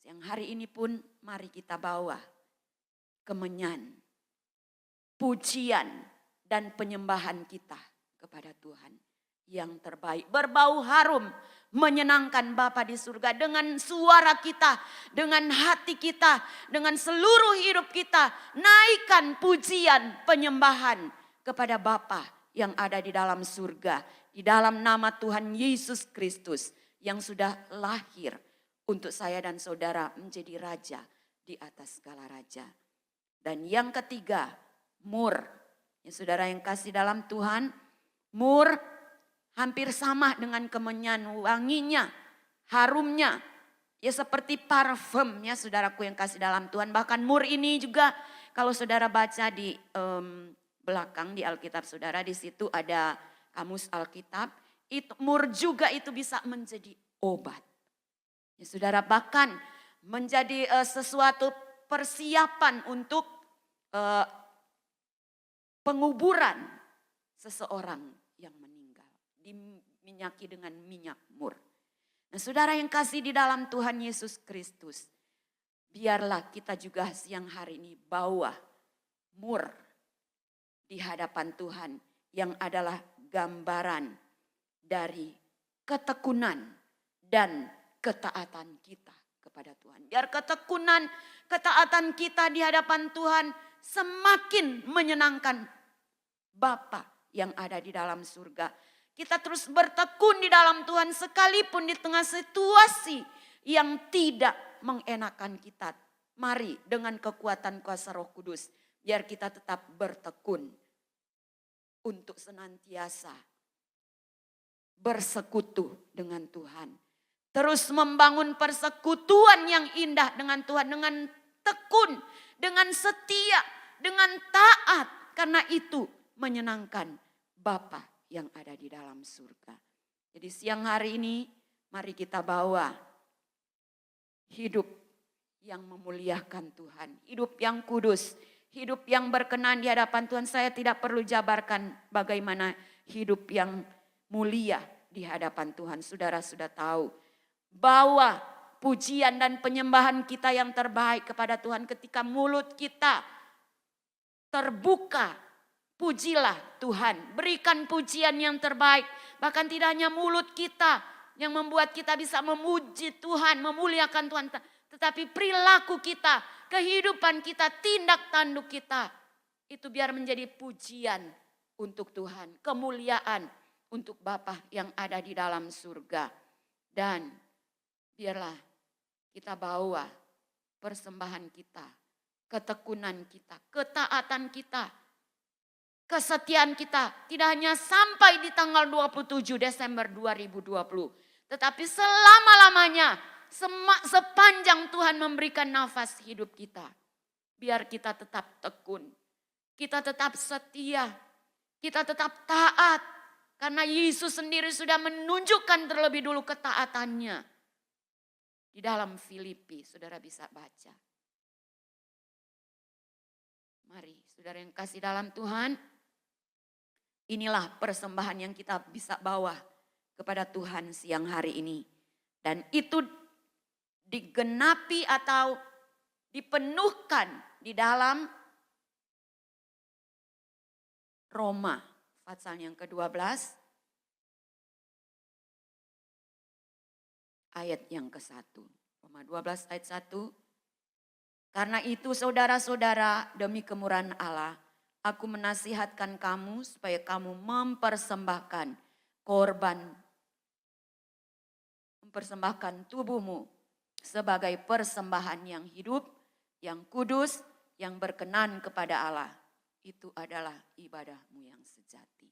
Yang hari ini pun mari kita bawa kemenyan, pujian dan penyembahan kita kepada Tuhan. yang terbaik. Berbau harum, menyenangkan Bapa di surga dengan suara kita, dengan hati kita, dengan seluruh hidup kita. Naikkan pujian, penyembahan kepada Bapa yang ada di dalam surga. Di dalam nama Tuhan Yesus Kristus yang sudah lahir untuk saya dan saudara menjadi raja di atas segala raja. Dan yang ketiga, mur. Ya, saudara yang kasih dalam Tuhan, mur hampir sama dengan kemenyan, wanginya, harumnya. Ya seperti parfum ya saudaraku yang kasih dalam Tuhan. Bahkan mur ini juga kalau saudara baca di belakang di Alkitab saudara, di situ ada kamus Alkitab. Itu, mur juga itu bisa menjadi obat. Ya saudara, bahkan menjadi sesuatu persiapan untuk penguburan seseorang yang meninggal. Diminyaki dengan minyak mur. Nah saudara yang kasih di dalam Tuhan Yesus Kristus. Biarlah kita juga siang hari ini bawa mur di hadapan Tuhan. Yang adalah gambaran dari ketekunan dan ketaatan kita kepada Tuhan. Biar ketekunan, ketaatan kita di hadapan Tuhan semakin menyenangkan Bapa yang ada di dalam surga. Kita terus bertekun di dalam Tuhan sekalipun di tengah situasi yang tidak mengenakan kita. Mari dengan kekuatan kuasa Roh Kudus biar kita tetap bertekun untuk senantiasa bersekutu dengan Tuhan. Terus membangun persekutuan yang indah dengan Tuhan. Dengan tekun, dengan setia, dengan taat. Karena itu menyenangkan Bapa yang ada di dalam surga. Jadi siang hari ini mari kita bawa hidup yang memuliakan Tuhan. Hidup yang kudus, hidup yang berkenan di hadapan Tuhan. Saya tidak perlu jabarkan bagaimana hidup yang mulia di hadapan Tuhan. Saudara sudah tahu. Bawa pujian dan penyembahan kita yang terbaik kepada Tuhan ketika mulut kita terbuka. Pujilah Tuhan, berikan pujian yang terbaik. Bahkan tidak hanya mulut kita yang membuat kita bisa memuji Tuhan, memuliakan Tuhan. Tetapi perilaku kita, kehidupan kita, tindak tanduk kita. Itu biar menjadi pujian untuk Tuhan. Kemuliaan untuk Bapa yang ada di dalam surga. Dan biarlah kita bawa persembahan kita, ketekunan kita, ketaatan kita, kesetiaan kita tidak hanya sampai di tanggal 27 Desember 2020. Tetapi selama-lamanya, sepanjang Tuhan memberikan nafas hidup kita. Biar kita tetap tekun, kita tetap setia, kita tetap taat. Karena Yesus sendiri sudah menunjukkan terlebih dulu ketaatannya. Di dalam Filipi, saudara bisa baca. Mari, saudara yang kasih dalam Tuhan. Inilah persembahan yang kita bisa bawa kepada Tuhan siang hari ini. Dan itu digenapi atau dipenuhkan di dalam Roma pasal yang ke-12 ayat yang ke-1. Roma 12 ayat 1. Karena itu saudara-saudara demi kemurahan Allah, aku menasihatkan kamu supaya kamu mempersembahkan tubuhmu sebagai persembahan yang hidup, yang kudus, yang berkenan kepada Allah. Itu adalah ibadahmu yang sejati.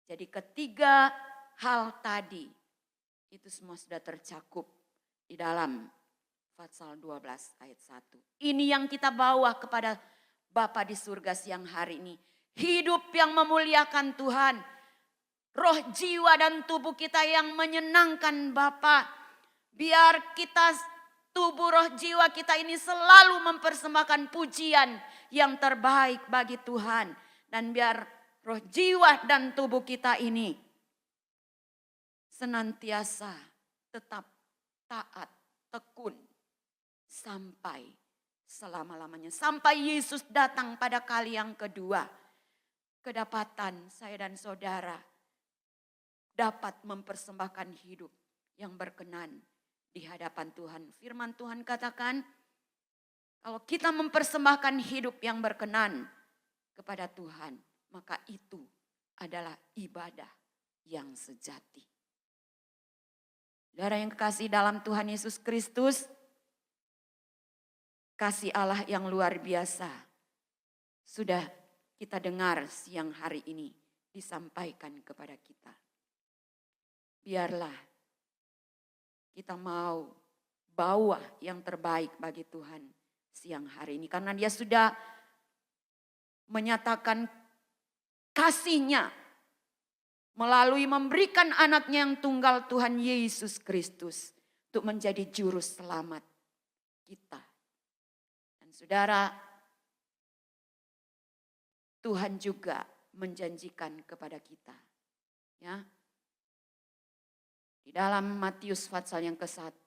Jadi ketiga hal tadi itu semua sudah tercakup di dalam pasal 12 ayat 1. Ini yang kita bawa kepada Bapa di surga siang hari ini. Hidup yang memuliakan Tuhan. Roh, jiwa dan tubuh kita yang menyenangkan Bapa. Biar kita tubuh, roh, jiwa kita ini selalu mempersembahkan pujian yang terbaik bagi Tuhan. Dan biar roh, jiwa dan tubuh kita ini senantiasa tetap taat, tekun sampai selama-lamanya. Sampai Yesus datang pada kali yang kedua. Kedapatan saya dan saudara dapat mempersembahkan hidup yang berkenan di hadapan Tuhan. Firman Tuhan katakan, kalau kita mempersembahkan hidup yang berkenan kepada Tuhan, maka itu adalah ibadah yang sejati. Saudara yang kekasih dalam Tuhan Yesus Kristus, kasih Allah yang luar biasa sudah kita dengar siang hari ini disampaikan kepada kita. Biarlah kita mau bawa yang terbaik bagi Tuhan siang hari ini. Karena dia sudah menyatakan kasih-Nya melalui memberikan anaknya yang tunggal Tuhan Yesus Kristus untuk menjadi juru selamat kita. Dan saudara, Tuhan juga menjanjikan kepada kita. Ya, di dalam Matius pasal yang ke-1.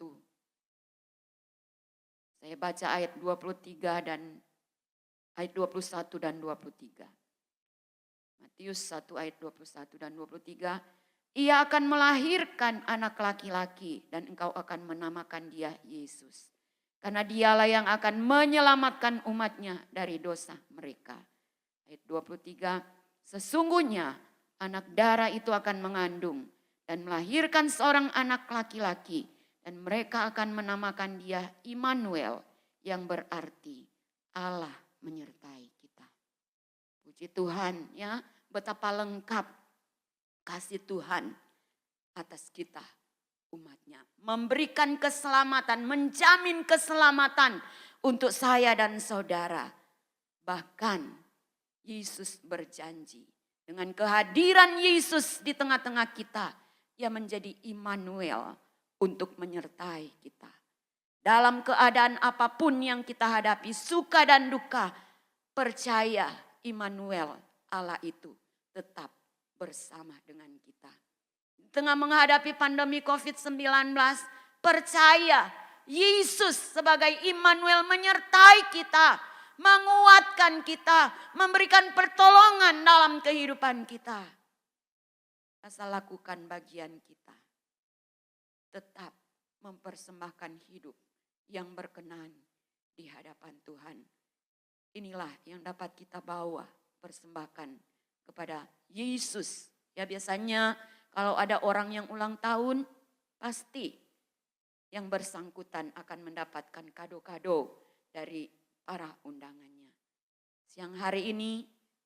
Saya baca ayat 23 dan ayat 21 dan 23. Matius 1 ayat 21 dan 23. Ia akan melahirkan anak laki-laki dan engkau akan menamakan dia Yesus. Karena dialah yang akan menyelamatkan umatnya dari dosa mereka. Ayat 23. Sesungguhnya anak darah itu akan mengandung dan melahirkan seorang anak laki-laki. Dan mereka akan menamakan dia Immanuel yang berarti Allah menyertai kita. Puji Tuhan ya, betapa lengkap kasih Tuhan atas kita umatnya. Memberikan keselamatan, menjamin keselamatan untuk saya dan saudara. Bahkan Yesus berjanji dengan kehadiran Yesus di tengah-tengah kita, Ia menjadi Immanuel untuk menyertai kita. Dalam keadaan apapun yang kita hadapi, suka dan duka, percaya Immanuel, Allah itu tetap bersama dengan kita. Di tengah menghadapi pandemi COVID-19, percaya Yesus sebagai Immanuel menyertai kita, menguatkan kita, memberikan pertolongan dalam kehidupan kita. Asal lakukan bagian kita. Tetap mempersembahkan hidup yang berkenan di hadapan Tuhan. Inilah yang dapat kita bawa, persembahkan kepada Yesus. Ya, biasanya kalau ada orang yang ulang tahun, pasti yang bersangkutan akan mendapatkan kado-kado dari para undangannya. Siang hari ini,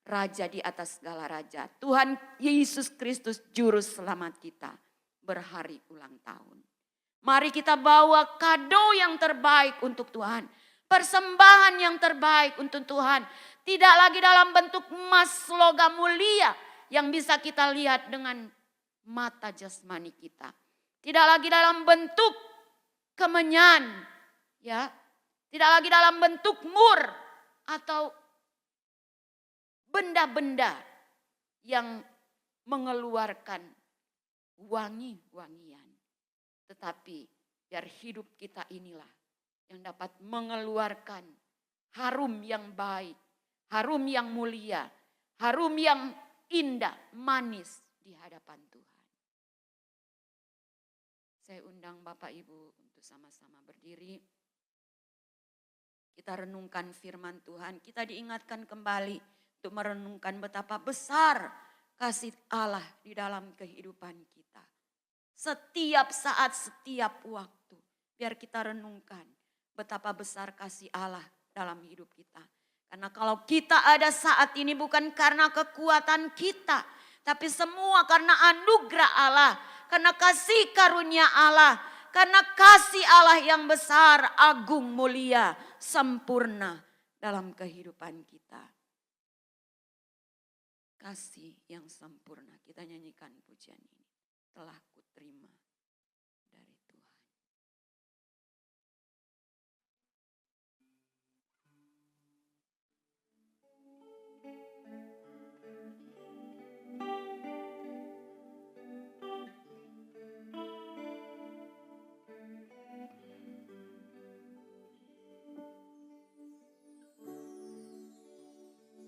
Raja di atas segala raja, Tuhan Yesus Kristus Juru Selamat kita, berhari ulang tahun. Mari kita bawa kado yang terbaik untuk Tuhan. Persembahan yang terbaik untuk Tuhan. Tidak lagi dalam bentuk emas logam mulia yang bisa kita lihat dengan mata jasmani kita. Tidak lagi dalam bentuk kemenyan, ya. Tidak lagi dalam bentuk mur atau benda-benda yang mengeluarkan wangi-wangian. Tetapi biar hidup kita inilah yang dapat mengeluarkan harum yang baik, harum yang mulia, harum yang indah, manis di hadapan Tuhan. Saya undang Bapak Ibu untuk sama-sama berdiri. Kita renungkan firman Tuhan, kita diingatkan kembali untuk merenungkan betapa besar kasih Allah di dalam kehidupan kita. Setiap saat, setiap waktu. Biar kita renungkan betapa besar kasih Allah dalam hidup kita. Karena kalau kita ada saat ini bukan karena kekuatan kita. Tapi semua karena anugerah Allah. Karena kasih karunia Allah. Karena kasih Allah yang besar, agung, mulia, sempurna dalam kehidupan kita. Kasih yang sempurna. Kita nyanyikan pujian ini. Telah kuterima dari Tuhan.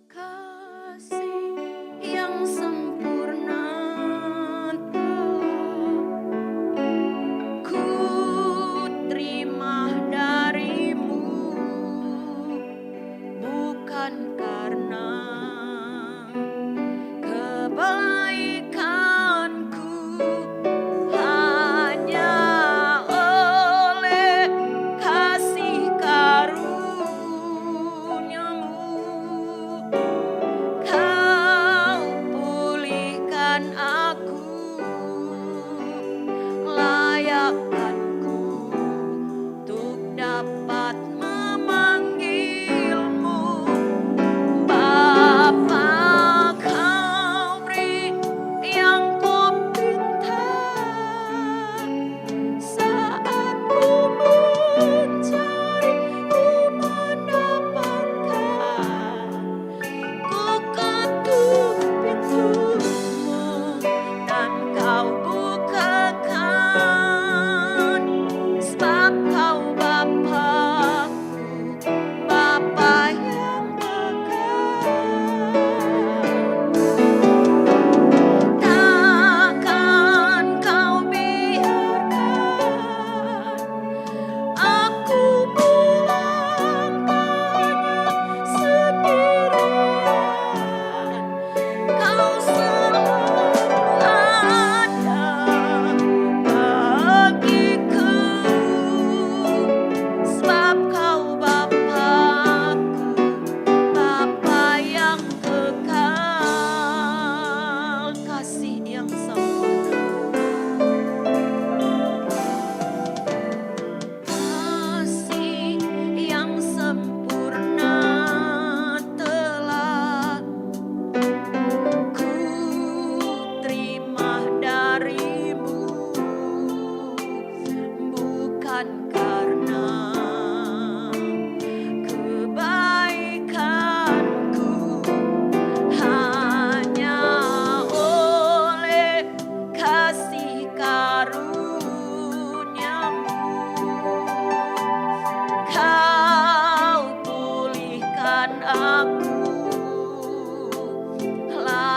Kasih yang sempurna telah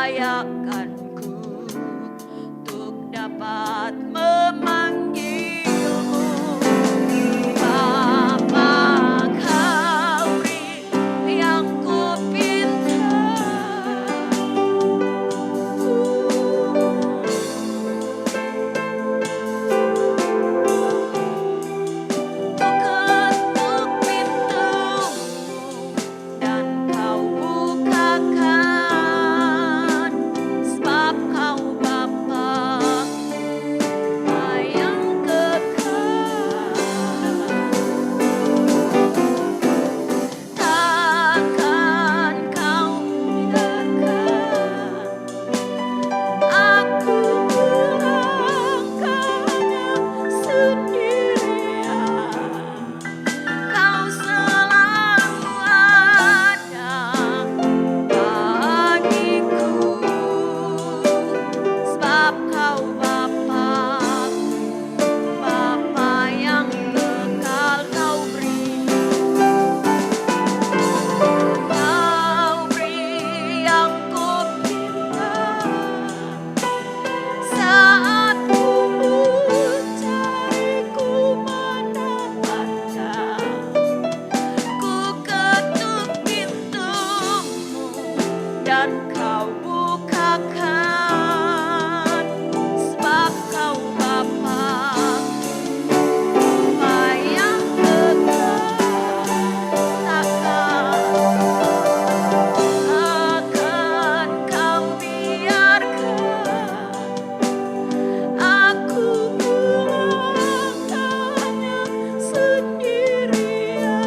layakkanku untuk dapat memanggilmu. Bapa, Kau beri yang ku pinta. Ku ketuk pintumu dan Kau bukakan, sebab Kau Bapa yang kekal. Takkan Kau biarkan aku melangkahnya sendirian. Kau selalu ada bagiku, sebab Kau Bapa yang kekal. Kau beri yang ku pinta. Saat ku mencari, ku mendapatkan. Ku ketuk pintumu dan Kau bukakan, sebab Kau Bapa yang kekal. Takkan Kau biarkan aku melangkahnya sendirian.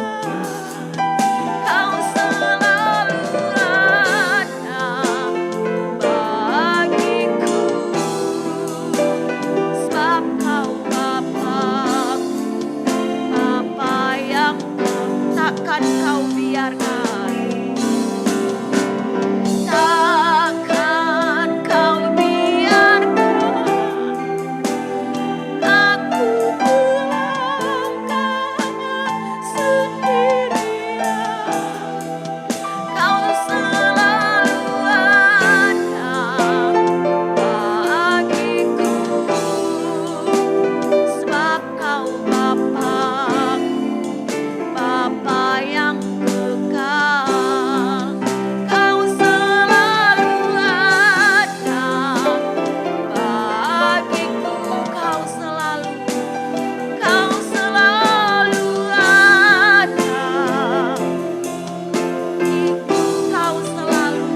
Kau selalu ada bagiku, sebab Kau Bapa yang takkan Kau biarkan. Takkan Kau biarkan aku melangkahnya sendirian. Kau selalu ada bagiku, sebab Kau Bapa yang kekal. Kau selalu ada bagiku. Kau selalu ada. Kau selalu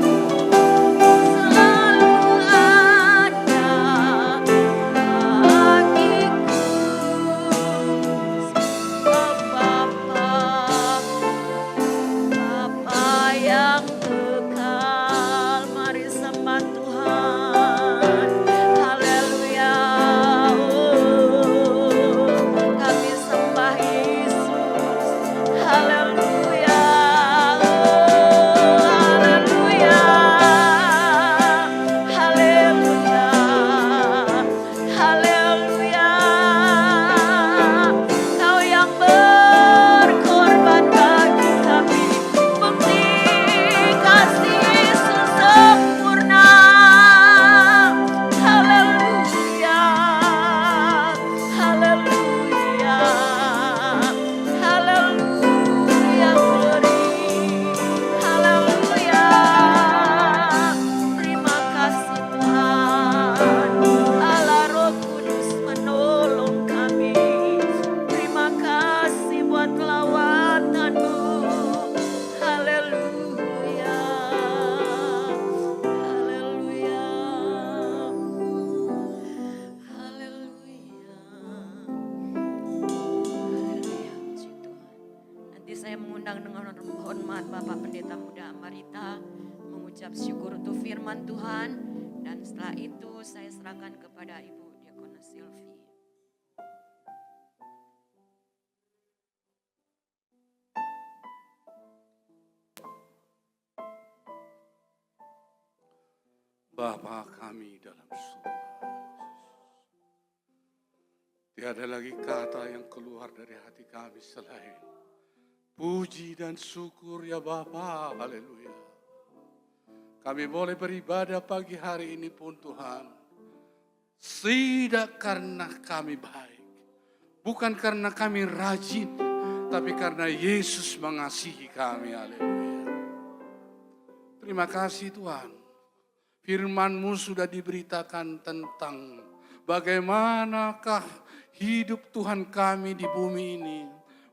ada bagiku. Bapa yang kekal. Mari sembah Tuhan. Haleluya. Kami sembah Yesus. Haleluya. Haleluya. Haleluya. Haleluya. Kau yang berkorban bagi kami, bukti kasih Yesus sempurna. Haleluya. Haleluya. Haleluya. Glory. Haleluya. Terima kasih Tuhan. Allah Roh Kudus menolong kami. Terima kasih buat lawatan-Mu. Haleluya. Haleluya. Haleluya. Haleluya, puji Tuhan. Nanti saya mengundang dengan hormat Bapak Pendeta Muda Amarita mengucap syukur untuk firman Tuhan, dan setelah itu saya serahkan kepada Ibu Diakona Silvi. Bapa kami dalam surga, tiada lagi kata yang keluar dari hati kami selain puji dan syukur ya Bapa. Haleluya. Kami boleh beribadah pagi hari ini pun Tuhan. Tidak karena kami baik. Bukan karena kami rajin. Tapi karena Yesus mengasihi kami. Haleluya. Terima kasih Tuhan. Firman-Mu sudah diberitakan tentang bagaimanakah hidup Tuhan kami di bumi ini.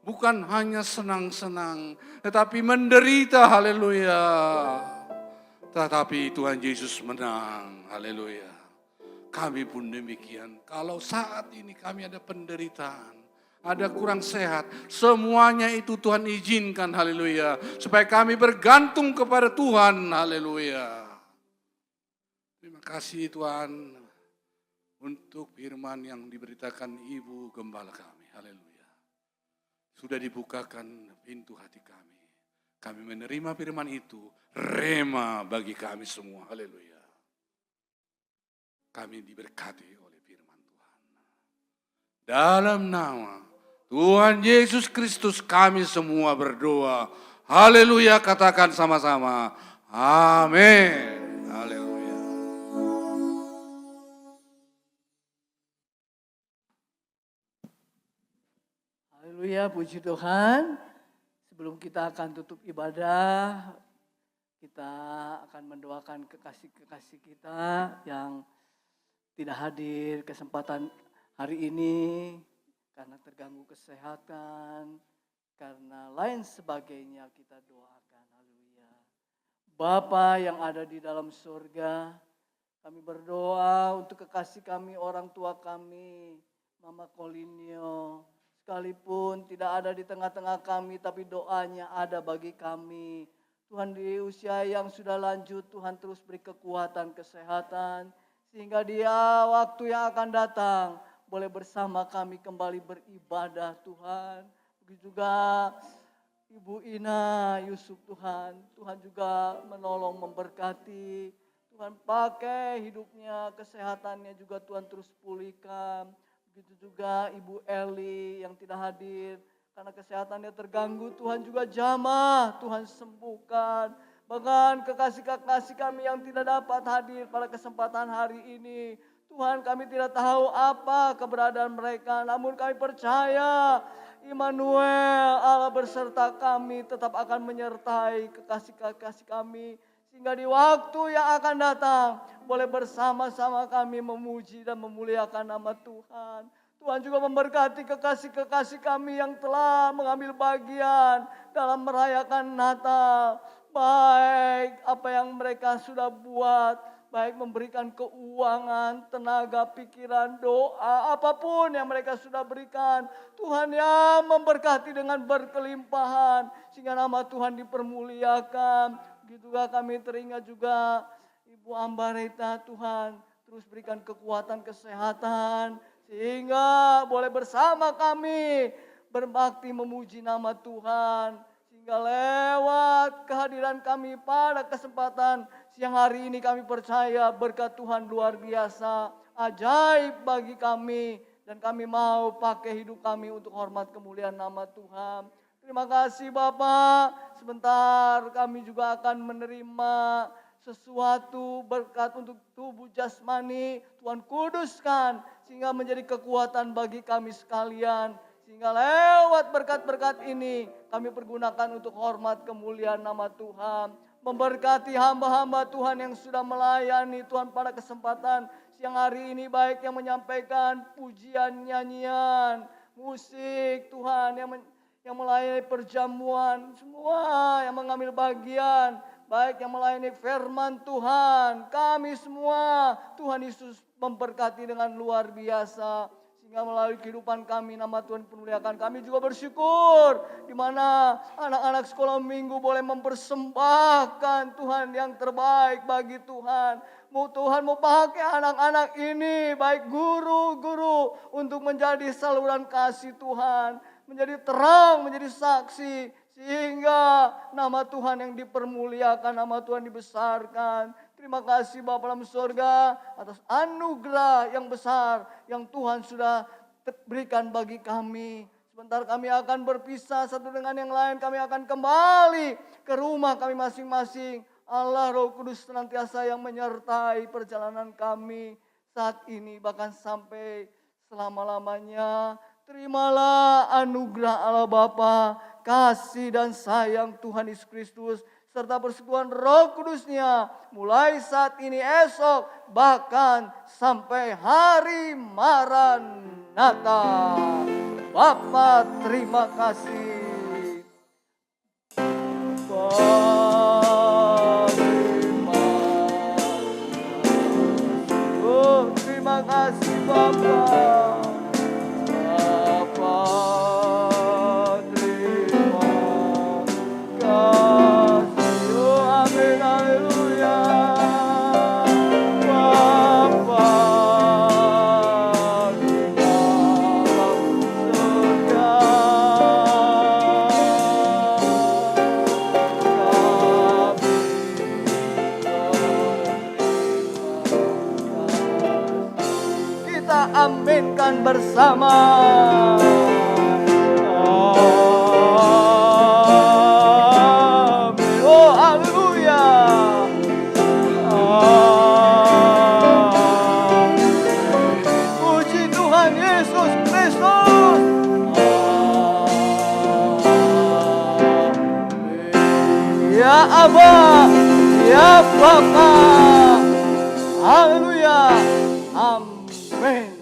Bukan hanya senang-senang, tetapi menderita. Haleluya. Tetapi Tuhan Yesus menang. Haleluya. Kami pun demikian. Kalau saat ini kami ada penderitaan, ada kurang sehat, semuanya itu Tuhan izinkan. Haleluya. Supaya kami bergantung kepada Tuhan. Haleluya. Terima kasih Tuhan untuk firman yang diberitakan Ibu Gembala kami. Haleluya. Sudah dibukakan pintu hati kami. Kami menerima firman itu, rema bagi kami semua. Haleluya. Kami diberkati oleh firman Tuhan. Dalam nama Tuhan Yesus Kristus kami semua berdoa. Haleluya, katakan sama-sama. Amin. Haleluya. Haleluya, puji Tuhan. Sebelum kita akan tutup ibadah, kita akan mendoakan kekasih-kekasih kita yang tidak hadir kesempatan hari ini karena terganggu kesehatan, karena lain sebagainya, kita doakan. Haleluya. Bapa yang ada di dalam surga, kami berdoa untuk kekasih kami, orang tua kami, Mama Kolinio, sekalipun tidak ada di tengah-tengah kami, tapi doanya ada bagi kami. Tuhan, di usia yang sudah lanjut, Tuhan terus beri kekuatan, kesehatan, sehingga dia waktu yang akan datang boleh bersama kami kembali beribadah Tuhan. Begitu juga Ibu Ina Yusuf Tuhan, Tuhan juga menolong, memberkati. Tuhan pakai hidupnya, kesehatannya juga Tuhan terus pulihkan. Begitu juga Ibu Eli yang tidak hadir karena kesehatannya terganggu, Tuhan juga jamah, Tuhan sembuhkan. Bahkan kekasih-kekasih kami yang tidak dapat hadir pada kesempatan hari ini, Tuhan, kami tidak tahu apa keberadaan mereka, namun kami percaya Immanuel, Allah berserta kami, tetap akan menyertai kekasih-kekasih kami. Sehingga di waktu yang akan datang, boleh bersama-sama kami memuji dan memuliakan nama Tuhan. Tuhan juga memberkati kekasih-kekasih kami yang telah mengambil bagian dalam merayakan Natal. Baik apa yang mereka sudah buat, baik memberikan keuangan, tenaga, pikiran, doa, apapun yang mereka sudah berikan. Tuhan yang memberkati dengan berkelimpahan, sehingga nama Tuhan dipermuliakan. Begitu juga kami teringat juga Ibu Ambareta, Tuhan terus berikan kekuatan, kesehatan, sehingga boleh bersama kami berbakti memuji nama Tuhan. Sehingga lewat kehadiran kami pada kesempatan siang hari ini, kami percaya berkat Tuhan luar biasa, ajaib bagi kami. Dan kami mau pakai hidup kami untuk hormat kemuliaan nama Tuhan. Terima kasih Bapak. Sebentar kami juga akan menerima sesuatu berkat untuk tubuh jasmani. Tuhan kuduskan sehingga menjadi kekuatan bagi kami sekalian. Sehingga lewat berkat-berkat ini kami pergunakan untuk hormat kemuliaan nama Tuhan. Memberkati hamba-hamba Tuhan yang sudah melayani Tuhan pada kesempatan siang hari ini. Baik yang menyampaikan pujian, nyanyian, musik Tuhan, yang melayani perjamuan, semua yang mengambil bagian, baik yang melayani firman Tuhan, kami semua, Tuhan Yesus memberkati dengan luar biasa. Sehingga melalui kehidupan kami, nama Tuhan dipermuliakan. Kami juga bersyukur di mana anak-anak sekolah minggu boleh mempersembahkan Tuhan yang terbaik bagi Tuhan. Tuhan mau pakai anak-anak ini, baik guru-guru, untuk menjadi saluran kasih Tuhan, menjadi terang, menjadi saksi, sehingga nama Tuhan yang dipermuliakan, nama Tuhan dibesarkan. Terima kasih Bapa dalam surga atas anugerah yang besar yang Tuhan sudah berikan bagi kami. Sebentar kami akan berpisah satu dengan yang lain, kami akan kembali ke rumah kami masing-masing. Allah Roh Kudus senantiasa yang menyertai perjalanan kami saat ini bahkan sampai selama-lamanya. Terimalah anugerah Allah Bapa, kasih dan sayang Tuhan Yesus Kristus, serta persekutuan Roh Kudusnya mulai saat ini, esok, bahkan sampai hari Maranatha. Bapa terima kasih. Terima kasih Bapa. Aminkan bersama. Amin. Oh haleluya. Puji Tuhan Yesus Kristus. Ya Aba, ya Bapa. Haleluya. Amin.